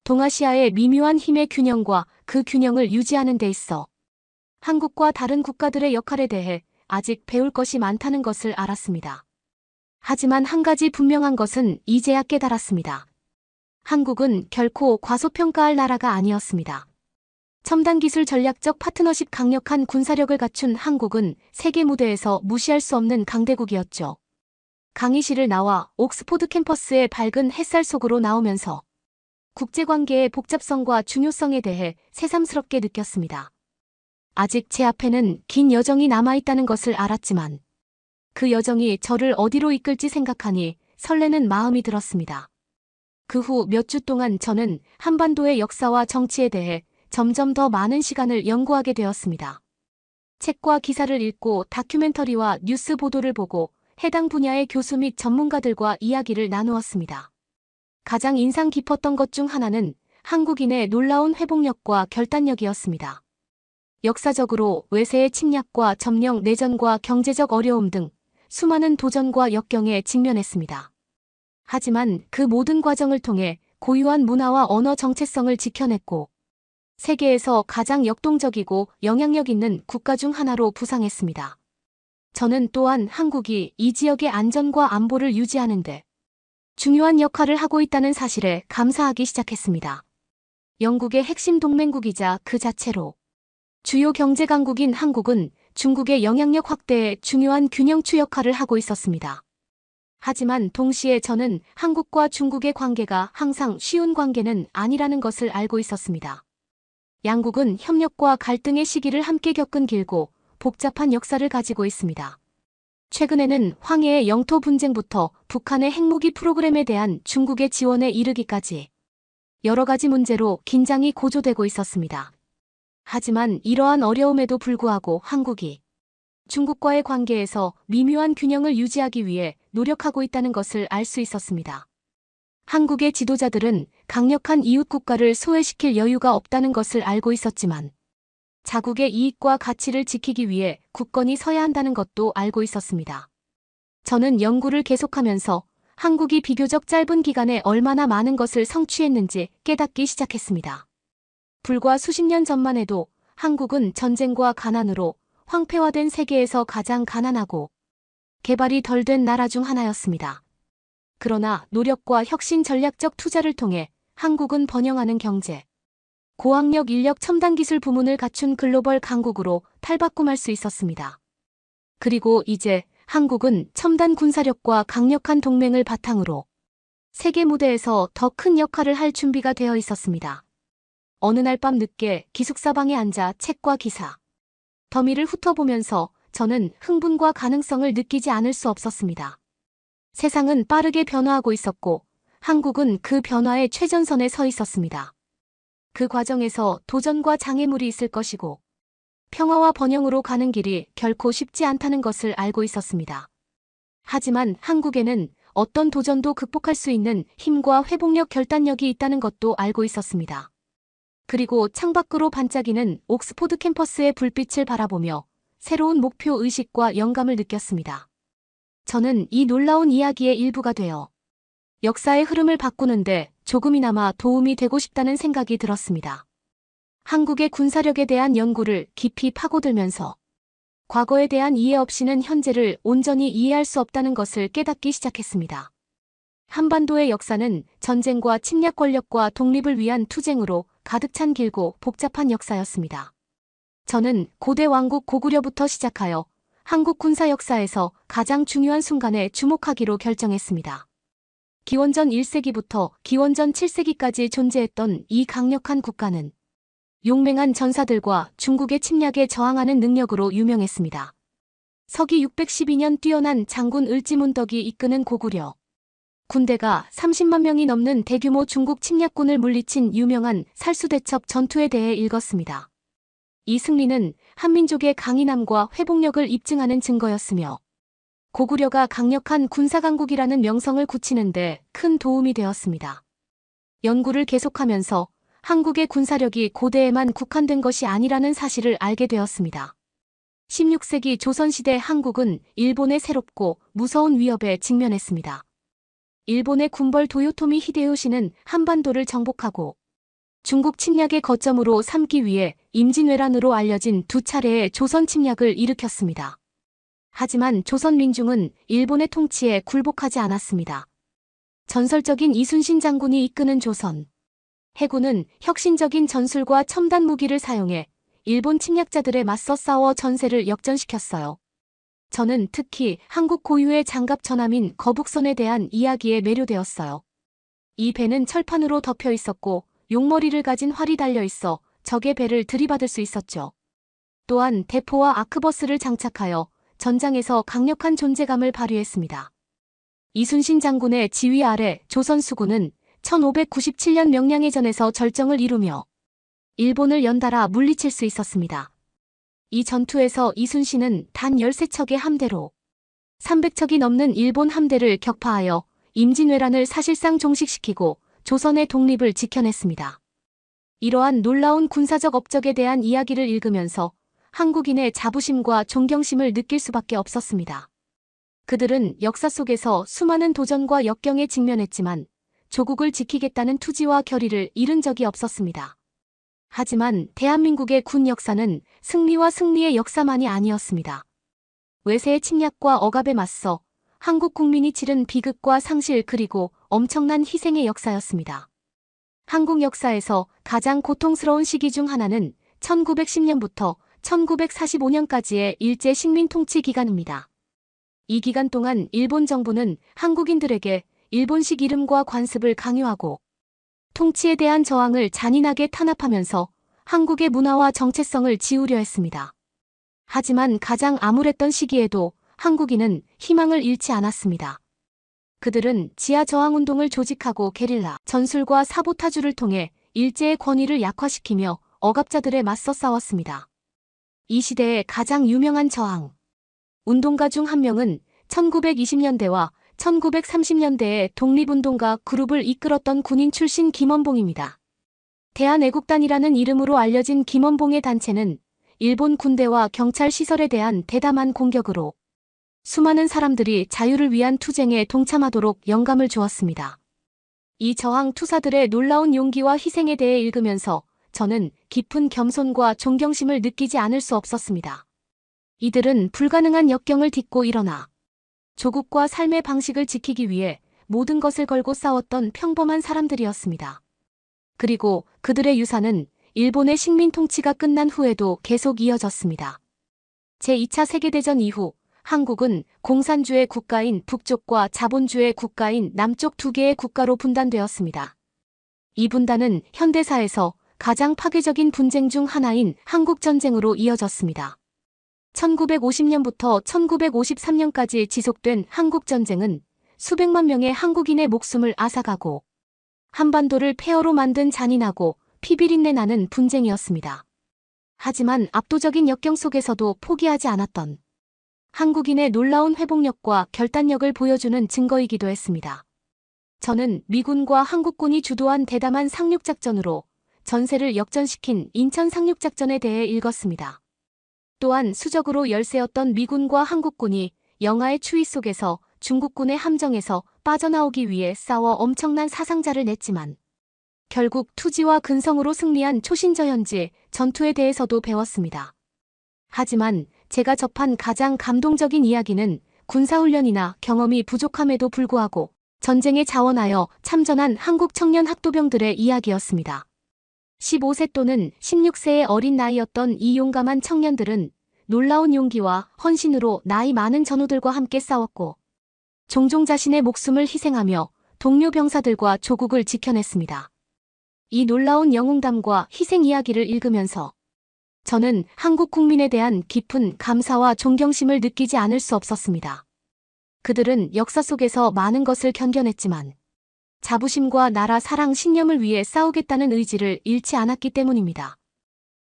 [SPEAKER 3] 동아시아의 미묘한 힘의 균형과 그 균형을 유지하는 데 있어 한국과 다른 국가들의 역할에 대해 아직 배울 것이 많다는 것을 알았습니다. 하지만 한 가지 분명한 것은 이제야 깨달았습니다. 한국은 결코 과소평가할 나라가 아니었습니다. 첨단 기술 전략적 파트너십 강력한 군사력을 갖춘 한국은 세계 무대에서 무시할 수 없는 강대국이었죠. 강의실을 나와 옥스포드 캠퍼스의 밝은 햇살 속으로 나오면서 국제관계의 복잡성과 중요성에 대해 새삼스럽게 느꼈습니다. 아직 제 앞에는 긴 여정이 남아있다는 것을 알았지만 그 여정이 저를 어디로 이끌지 생각하니 설레는 마음이 들었습니다. 그 후 몇 주 동안 저는 한반도의 역사와 정치에 대해 점점 더 많은 시간을 연구하게 되었습니다. 책과 기사를 읽고 다큐멘터리와 뉴스 보도를 보고 해당 분야의 교수 및 전문가들과 이야기를 나누었습니다. 가장 인상 깊었던 것 중 하나는 한국인의 놀라운 회복력과 결단력이었습니다. 역사적으로 외세의 침략과 점령, 내전과 경제적 어려움 등 수많은 도전과 역경에 직면했습니다. 하지만 그 모든 과정을 통해 고유한 문화와 언어 정체성을 지켜냈고 세계에서 가장 역동적이고 영향력 있는 국가 중 하나로 부상했습니다. 저는 또한 한국이 이 지역의 안전과 안보를 유지하는데 중요한 역할을 하고 있다는 사실에 감사하기 시작했습니다. 영국의 핵심 동맹국이자 그 자체로 주요 경제 강국인 한국은 중국의 영향력 확대에 중요한 균형추 역할을 하고 있었습니다. 하지만 동시에 저는 한국과 중국의 관계가 항상 쉬운 관계는 아니라는 것을 알고 있었습니다. 양국은 협력과 갈등의 시기를 함께 겪은 길고 복잡한 역사를 가지고 있습니다. 최근에는 황해의 영토 분쟁부터 북한의 핵무기 프로그램에 대한 중국의 지원에 이르기까지 여러 가지 문제로 긴장이 고조되고 있었습니다. 하지만 이러한 어려움에도 불구하고 한국이 중국과의 관계에서 미묘한 균형을 유지하기 위해 노력하고 있다는 것을 알 수 있었습니다. 한국의 지도자들은 강력한 이웃 국가를 소외시킬 여유가 없다는 것을 알고 있었지만 자국의 이익과 가치를 지키기 위해 굳건히 서야 한다는 것도 알고 있었습니다. 저는 연구를 계속하면서 한국이 비교적 짧은 기간에 얼마나 많은 것을 성취했는지 깨닫기 시작했습니다. 불과 수십 년 전만 해도 한국은 전쟁과 가난으로 황폐화된 세계에서 가장 가난하고 개발이 덜 된 나라 중 하나였습니다. 그러나 노력과 혁신 전략적 투자를 통해 한국은 번영하는 경제, 고학력 인력 첨단 기술 부문을 갖춘 글로벌 강국으로 탈바꿈할 수 있었습니다. 그리고 이제 한국은 첨단 군사력과 강력한 동맹을 바탕으로 세계 무대에서 더 큰 역할을 할 준비가 되어 있었습니다. 어느 날 밤 늦게 기숙사방에 앉아 책과 기사, 더미를 훑어보면서 저는 흥분과 가능성을 느끼지 않을 수 없었습니다. 세상은 빠르게 변화하고 있었고 한국은 그 변화의 최전선에 서 있었습니다. 그 과정에서 도전과 장애물이 있을 것이고 평화와 번영으로 가는 길이 결코 쉽지 않다는 것을 알고 있었습니다. 하지만 한국에는 어떤 도전도 극복할 수 있는 힘과 회복력 결단력이 있다는 것도 알고 있었습니다. 그리고 창밖으로 반짝이는 옥스포드 캠퍼스의 불빛을 바라보며 새로운 목표 의식과 영감을 느꼈습니다. 저는 이 놀라운 이야기의 일부가 되어 역사의 흐름을 바꾸는데 조금이나마 도움이 되고 싶다는 생각이 들었습니다. 한국의 군사력에 대한 연구를 깊이 파고들면서 과거에 대한 이해 없이는 현재를 온전히 이해할 수 없다는 것을 깨닫기 시작했습니다. 한반도의 역사는 전쟁과 침략 권력과 독립을 위한 투쟁으로 가득 찬 길고 복잡한 역사였습니다. 저는 고대 왕국 고구려부터 시작하여 한국 군사 역사에서 가장 중요한 순간에 주목하기로 결정했습니다. 기원전 1세기부터 기원전 7세기까지 존재했던 이 강력한 국가는 용맹한 전사들과 중국의 침략에 저항하는 능력으로 유명했습니다. 서기 612년 뛰어난 장군 을지문덕이 이끄는 고구려 군대가 30만 명이 넘는 대규모 중국 침략군을 물리친 유명한 살수대첩 전투에 대해 읽었습니다. 이 승리는 한민족의 강인함과 회복력을 입증하는 증거였으며 고구려가 강력한 군사강국이라는 명성을 굳히는 데 큰 도움이 되었습니다. 연구를 계속하면서 한국의 군사력이 고대에만 국한된 것이 아니라는 사실을 알게 되었습니다. 16세기 조선시대 한국은 일본의 새롭고 무서운 위협에 직면했습니다. 일본의 군벌 도요토미 히데요시는 한반도를 정복하고 중국 침략의 거점으로 삼기 위해 임진왜란으로 알려진 두 차례의 조선 침략을 일으켰습니다. 하지만 조선 민중은 일본의 통치에 굴복하지 않았습니다. 전설적인 이순신 장군이 이끄는 조선 해군은 혁신적인 전술과 첨단 무기를 사용해 일본 침략자들에 맞서 싸워 전세를 역전시켰어요. 저는 특히 한국 고유의 장갑 전함인 거북선에 대한 이야기에 매료되었어요. 이 배는 철판으로 덮여 있었고 용머리를 가진 활이 달려 있어 적의 배를 들이받을 수 있었죠. 또한 대포와 아크버스를 장착하여 전장에서 강력한 존재감을 발휘했습니다. 이순신 장군의 지휘 아래 조선 수군은 1597년 명량해전에서 절정을 이루며 일본을 연달아 물리칠 수 있었습니다. 이 전투에서 이순신은 단 13척의 함대로 300척이 넘는 일본 함대를 격파하여 임진왜란을 사실상 종식시키고 조선의 독립을 지켜냈습니다. 이러한 놀라운 군사적 업적에 대한 이야기를 읽으면서 한국인의 자부심과 존경심을 느낄 수밖에 없었습니다. 그들은 역사 속에서 수많은 도전과 역경에 직면했지만 조국을 지키겠다는 투지와 결의를 잃은 적이 없었습니다. 하지만 대한민국의 군 역사는 승리와 승리의 역사만이 아니었습니다. 외세의 침략과 억압에 맞서 한국 국민이 치른 비극과 상실 그리고 엄청난 희생의 역사였습니다. 한국 역사에서 가장 고통스러운 시기 중 하나는 1910년부터 1945년까지의 일제 식민 통치 기간입니다. 이 기간 동안 일본 정부는 한국인들에게 일본식 이름과 관습을 강요하고 통치에 대한 저항을 잔인하게 탄압하면서 한국의 문화와 정체성을 지우려 했습니다. 하지만 가장 암울했던 시기에도 한국인은 희망을 잃지 않았습니다. 그들은 지하 저항운동을 조직하고 게릴라 전술과 사보타주를 통해 일제의 권위를 약화시키며 억압자들에 맞서 싸웠습니다. 이 시대의 가장 유명한 저항 운동가 중 한 명은 1920년대와 1930년대의 독립운동가 그룹을 이끌었던 군인 출신 김원봉입니다. 대한애국단이라는 이름으로 알려진 김원봉의 단체는 일본 군대와 경찰 시설에 대한 대담한 공격으로 수많은 사람들이 자유를 위한 투쟁에 동참하도록 영감을 주었습니다. 이 저항 투사들의 놀라운 용기와 희생에 대해 읽으면서 저는 깊은 겸손과 존경심을 느끼지 않을 수 없었습니다. 이들은 불가능한 역경을 딛고 일어나 조국과 삶의 방식을 지키기 위해 모든 것을 걸고 싸웠던 평범한 사람들이었습니다. 그리고 그들의 유산은 일본의 식민 통치가 끝난 후에도 계속 이어졌습니다. 제2차 세계대전 이후 한국은 공산주의 국가인 북쪽과 자본주의 국가인 남쪽 두 개의 국가로 분단되었습니다. 이 분단은 현대사에서 가장 파괴적인 분쟁 중 하나인 한국전쟁으로 이어졌습니다. 1950년부터 1953년까지 지속된 한국전쟁은 수백만 명의 한국인의 목숨을 앗아가고 한반도를 폐허로 만든 잔인하고 피비린내 나는 분쟁이었습니다. 하지만 압도적인 역경 속에서도 포기하지 않았던 한국인의 놀라운 회복력과 결단력을 보여주는 증거이기도 했습니다. 저는 미군과 한국군이 주도한 대담한 상륙작전으로 전세를 역전시킨 인천 상륙작전에 대해 읽었습니다. 또한 수적으로 열세였던 미군과 한국군이 영하의 추위 속에서 중국군의 함정에서 빠져나오기 위해 싸워 엄청난 사상자를 냈지만 결국 투지와 근성으로 승리한 초신저현지 전투에 대해서도 배웠습니다. 하지만 제가 접한 가장 감동적인 이야기는 군사훈련이나 경험이 부족함에도 불구하고 전쟁에 자원하여 참전한 한국 청년 학도병들의 이야기였습니다. 15세 또는 16세의 어린 나이였던 이 용감한 청년들은 놀라운 용기와 헌신으로 나이 많은 전우들과 함께 싸웠고 종종 자신의 목숨을 희생하며 동료 병사들과 조국을 지켜냈습니다. 이 놀라운 영웅담과 희생 이야기를 읽으면서 저는 한국 국민에 대한 깊은 감사와 존경심을 느끼지 않을 수 없었습니다. 그들은 역사 속에서 많은 것을 견뎌냈지만 자부심과 나라 사랑 신념을 위해 싸우겠다는 의지를 잃지 않았기 때문입니다.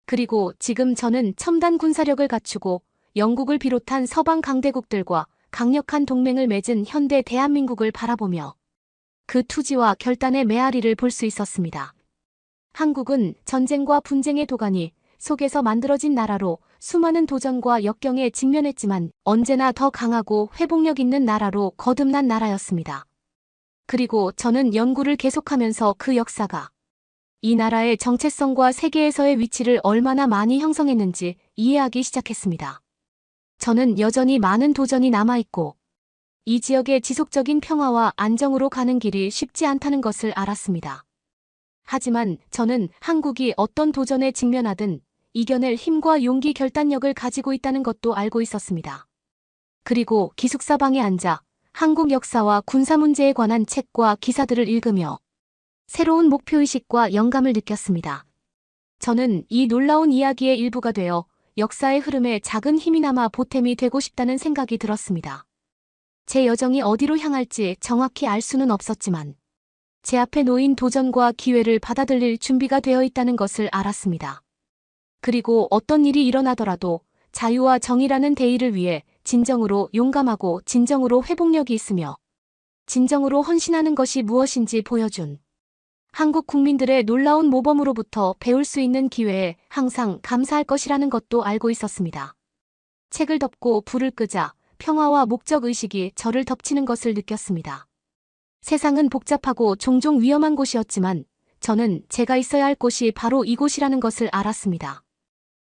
[SPEAKER 3] 그리고 지금 저는 첨단 군사력을 갖추고 영국을 비롯한 서방 강대국들과 강력한 동맹을 맺은 현대 대한민국을 바라보며 그 투지와 결단의 메아리를 볼 수 있었습니다. 한국은 전쟁과 분쟁의 도가니 속에서 만들어진 나라로 수많은 도전과 역경에 직면했지만 언제나 더 강하고 회복력 있는 나라로 거듭난 나라였습니다. 그리고 저는 연구를 계속하면서 그 역사가 이 나라의 정체성과 세계에서의 위치를 얼마나 많이 형성했는지 이해하기 시작했습니다. 저는 여전히 많은 도전이 남아있고 이 지역의 지속적인 평화와 안정으로 가는 길이 쉽지 않다는 것을 알았습니다. 하지만 저는 한국이 어떤 도전에 직면하든 이겨낼 힘과 용기 결단력을 가지고 있다는 것도 알고 있었습니다. 그리고 기숙사방에 앉아 한국 역사와 군사 문제에 관한 책과 기사들을 읽으며 새로운 목표의식과 영감을 느꼈습니다. 저는 이 놀라운 이야기의 일부가 되어 역사의 흐름에 작은 힘이나마 보탬이 되고 싶다는 생각이 들었습니다. 제 여정이 어디로 향할지 정확히 알 수는 없었지만 제 앞에 놓인 도전과 기회를 받아들일 준비가 되어 있다는 것을 알았습니다. 그리고 어떤 일이 일어나더라도 자유와 정의라는 대의를 위해 진정으로 용감하고 진정으로 회복력이 있으며 진정으로 헌신하는 것이 무엇인지 보여준 한국 국민들의 놀라운 모범으로부터 배울 수 있는 기회에 항상 감사할 것이라는 것도 알고 있었습니다. 책을 덮고 불을 끄자 평화와 목적의식이 저를 덮치는 것을 느꼈습니다. 세상은 복잡하고 종종 위험한 곳이었지만 저는 제가 있어야 할 곳이 바로 이곳이라는 것을 알았습니다.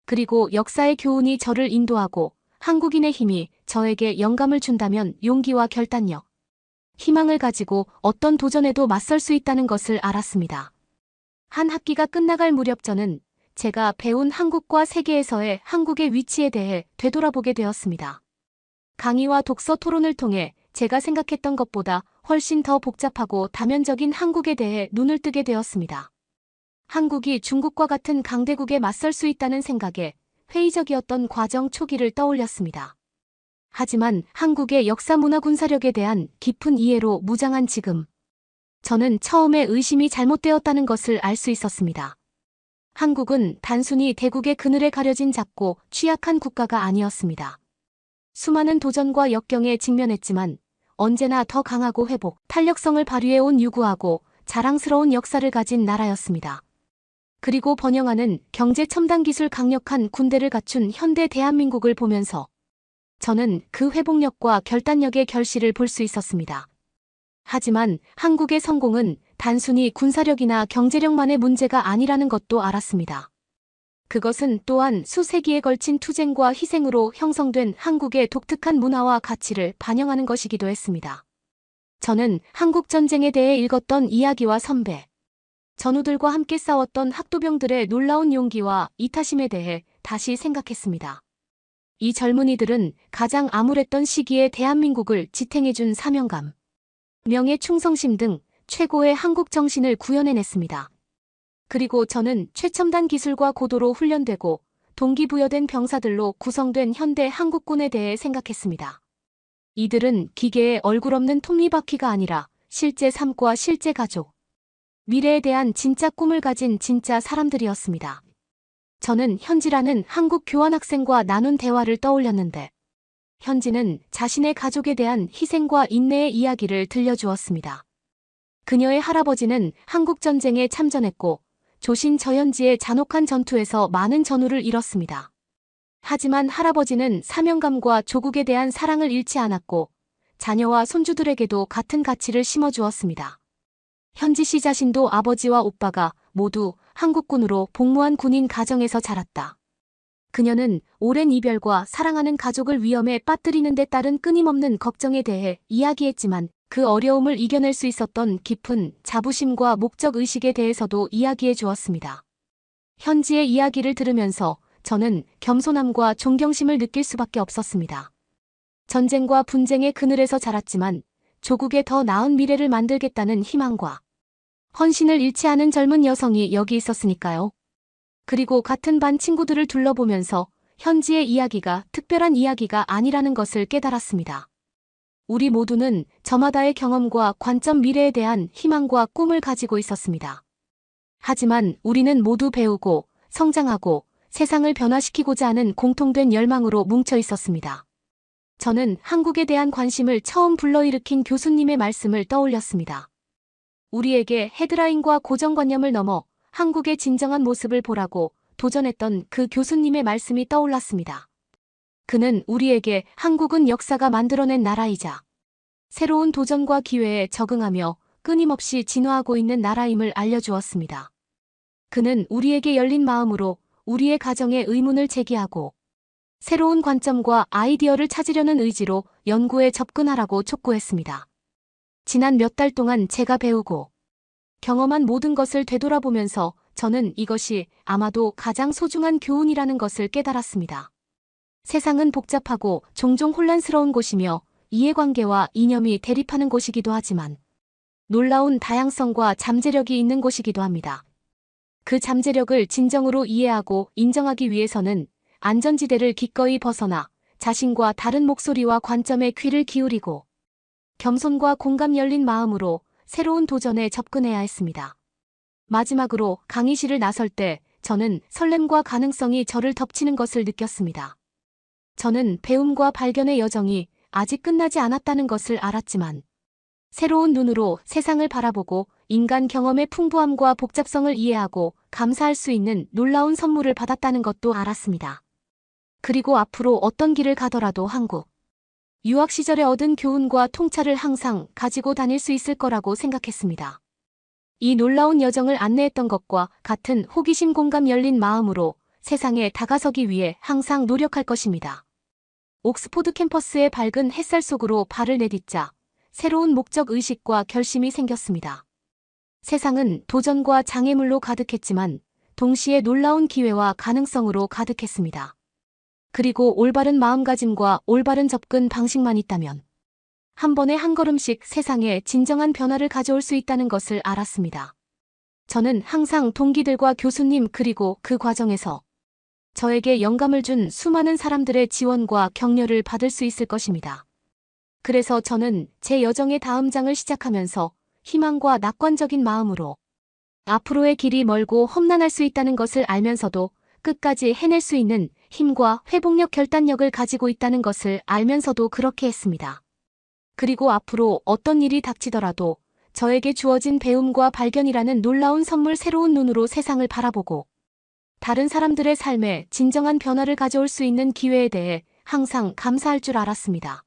[SPEAKER 3] 그리고 역사의 교훈이 저를 인도하고 한국인의 힘이 저에게 영감을 준다면 용기와 결단력, 희망을 가지고 어떤 도전에도 맞설 수 있다는 것을 알았습니다. 한 학기가 끝나갈 무렵 저는 제가 배운 한국과 세계에서의 한국의 위치에 대해 되돌아보게 되었습니다. 강의와 독서 토론을 통해 제가 생각했던 것보다 훨씬 더 복잡하고 다면적인 한국에 대해 눈을 뜨게 되었습니다. 한국이 중국과 같은 강대국에 맞설 수 있다는 생각에 회의적이었던 과정 초기를 떠올렸습니다. 하지만 한국의 역사 문화 군사력에 대한 깊은 이해로 무장한 지금, 저는 처음에 의심이 잘못되었다는 것을 알 수 있었습니다. 한국은 단순히 대국의 그늘에 가려진 작고 취약한 국가가 아니었습니다. 수많은 도전과 역경에 직면했지만 언제나 더 강하고 회복, 탄력성을 발휘해온 유구하고 자랑스러운 역사를 가진 나라였습니다. 그리고 번영하는 경제 첨단 기술 강력한 군대를 갖춘 현대 대한민국을 보면서 저는 그 회복력과 결단력의 결실을 볼 수 있었습니다. 하지만 한국의 성공은 단순히 군사력이나 경제력만의 문제가 아니라는 것도 알았습니다. 그것은 또한 수세기에 걸친 투쟁과 희생으로 형성된 한국의 독특한 문화와 가치를 반영하는 것이기도 했습니다. 저는 한국 전쟁에 대해 읽었던 이야기와 선배, 전우들과 함께 싸웠던 학도병들의 놀라운 용기와 이타심에 대해 다시 생각했습니다. 이 젊은이들은 가장 암울했던 시기에 대한민국을 지탱해준 사명감, 명예 충성심 등 최고의 한국 정신을 구현해냈습니다. 그리고 저는 최첨단 기술과 고도로 훈련되고 동기부여된 병사들로 구성된 현대 한국군에 대해 생각했습니다. 이들은 기계의 얼굴 없는 톱니바퀴가 아니라 실제 삶과 실제 가족, 미래에 대한 진짜 꿈을 가진 진짜 사람들이었습니다. 저는 현지라는 한국 교환학생과 나눈 대화를 떠올렸는데 현지는 자신의 가족에 대한 희생과 인내의 이야기를 들려주었습니다. 그녀의 할아버지는 한국전쟁에 참전했고 조신 저현지의 잔혹한 전투에서 많은 전우를 잃었습니다. 하지만 할아버지는 사명감과 조국에 대한 사랑을 잃지 않았고 자녀와 손주들에게도 같은 가치를 심어주었습니다. 현지 씨 자신도 아버지와 오빠가 모두 한국군으로 복무한 군인 가정에서 자랐다. 그녀는 오랜 이별과 사랑하는 가족을 위험에 빠뜨리는 데 따른 끊임없는 걱정에 대해 이야기했지만 그 어려움을 이겨낼 수 있었던 깊은 자부심과 목적의식에 대해서도 이야기해 주었습니다. 현지의 이야기를 들으면서 저는 겸손함과 존경심을 느낄 수밖에 없었습니다. 전쟁과 분쟁의 그늘에서 자랐지만 조국의 더 나은 미래를 만들겠다는 희망과 헌신을 잃지 않은 젊은 여성이 여기 있었으니까요. 그리고 같은 반 친구들을 둘러보면서 현지의 이야기가 특별한 이야기가 아니라는 것을 깨달았습니다. 우리 모두는 저마다의 경험과 관점 미래에 대한 희망과 꿈을 가지고 있었습니다. 하지만 우리는 모두 배우고 성장하고 세상을 변화시키고자 하는 공통된 열망으로 뭉쳐 있었습니다. 저는 한국에 대한 관심을 처음 불러일으킨 교수님의 말씀을 떠올렸습니다. 우리에게 헤드라인과 고정관념을 넘어 한국의 진정한 모습을 보라고 도전했던 그 교수님의 말씀이 떠올랐습니다. 그는 우리에게 한국은 역사가 만들어낸 나라이자 새로운 도전과 기회에 적응하며 끊임없이 진화하고 있는 나라임을 알려주었습니다. 그는 우리에게 열린 마음으로 우리의 가정에 의문을 제기하고 새로운 관점과 아이디어를 찾으려는 의지로 연구에 접근하라고 촉구했습니다. 지난 몇 달 동안 제가 배우고 경험한 모든 것을 되돌아보면서 저는 이것이 아마도 가장 소중한 교훈이라는 것을 깨달았습니다. 세상은 복잡하고 종종 혼란스러운 곳이며 이해관계와 이념이 대립하는 곳이기도 하지만 놀라운 다양성과 잠재력이 있는 곳이기도 합니다. 그 잠재력을 진정으로 이해하고 인정하기 위해서는 안전지대를 기꺼이 벗어나 자신과 다른 목소리와 관점에 귀를 기울이고 겸손과 공감 열린 마음으로 새로운 도전에 접근해야 했습니다. 마지막으로 강의실을 나설 때 저는 설렘과 가능성이 저를 덮치는 것을 느꼈습니다. 저는 배움과 발견의 여정이 아직 끝나지 않았다는 것을 알았지만 새로운 눈으로 세상을 바라보고 인간 경험의 풍부함과 복잡성을 이해하고 감사할 수 있는 놀라운 선물을 받았다는 것도 알았습니다. 그리고 앞으로 어떤 길을 가더라도 한국 유학 시절에 얻은 교훈과 통찰을 항상 가지고 다닐 수 있을 거라고 생각했습니다. 이 놀라운 여정을 안내했던 것과 같은 호기심 공감 열린 마음으로 세상에 다가서기 위해 항상 노력할 것입니다. 옥스포드 캠퍼스의 밝은 햇살 속으로 발을 내딛자 새로운 목적 의식과 결심이 생겼습니다. 세상은 도전과 장애물로 가득했지만 동시에 놀라운 기회와 가능성으로 가득했습니다. 그리고 올바른 마음가짐과 올바른 접근 방식만 있다면 한 번에 한 걸음씩 세상에 진정한 변화를 가져올 수 있다는 것을 알았습니다. 저는 항상 동기들과 교수님 그리고 그 과정에서 저에게 영감을 준 수많은 사람들의 지원과 격려를 받을 수 있을 것입니다. 그래서 저는 제 여정의 다음 장을 시작하면서 희망과 낙관적인 마음으로 앞으로의 길이 멀고 험난할 수 있다는 것을 알면서도 끝까지 해낼 수 있는 힘과 회복력 결단력을 가지고 있다는 것을 알면서도 그렇게 했습니다. 그리고 앞으로 어떤 일이 닥치더라도 저에게 주어진 배움과 발견이라는 놀라운 선물 새로운 눈으로 세상을 바라보고 다른 사람들의 삶에 진정한 변화를 가져올 수 있는 기회에 대해 항상 감사할 줄 알았습니다.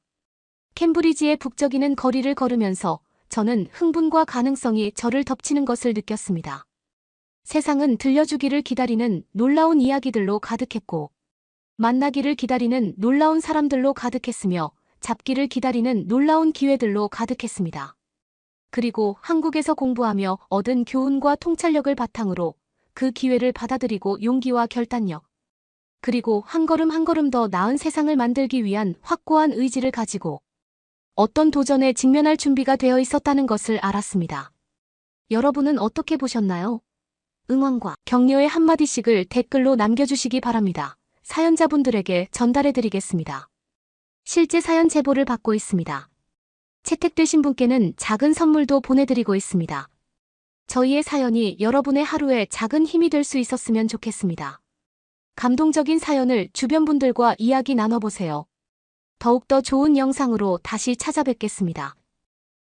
[SPEAKER 3] 캠브리지의 북적이는 거리를 걸으면서 저는 흥분과 가능성이 저를 덮치는 것을 느꼈습니다. 세상은 들려주기를 기다리는 놀라운 이야기들로 가득했고 만나기를 기다리는 놀라운 사람들로 가득했으며 잡기를 기다리는 놀라운 기회들로 가득했습니다. 그리고 한국에서 공부하며 얻은 교훈과 통찰력을 바탕으로 그 기회를 받아들이고 용기와 결단력, 그리고 한 걸음 한 걸음 더 나은 세상을 만들기 위한 확고한 의지를 가지고 어떤 도전에 직면할 준비가 되어 있었다는 것을 알았습니다. 여러분은 어떻게 보셨나요? 응원과 격려의 한마디씩을 댓글로 남겨주시기 바랍니다. 사연자분들에게 전달해드리겠습니다. 실제 사연 제보를 받고 있습니다. 채택되신 분께는 작은 선물도 보내드리고 있습니다. 저희의 사연이 여러분의 하루에 작은 힘이 될 수 있었으면 좋겠습니다. 감동적인 사연을 주변 분들과 이야기 나눠보세요. 더욱더 좋은 영상으로 다시 찾아뵙겠습니다.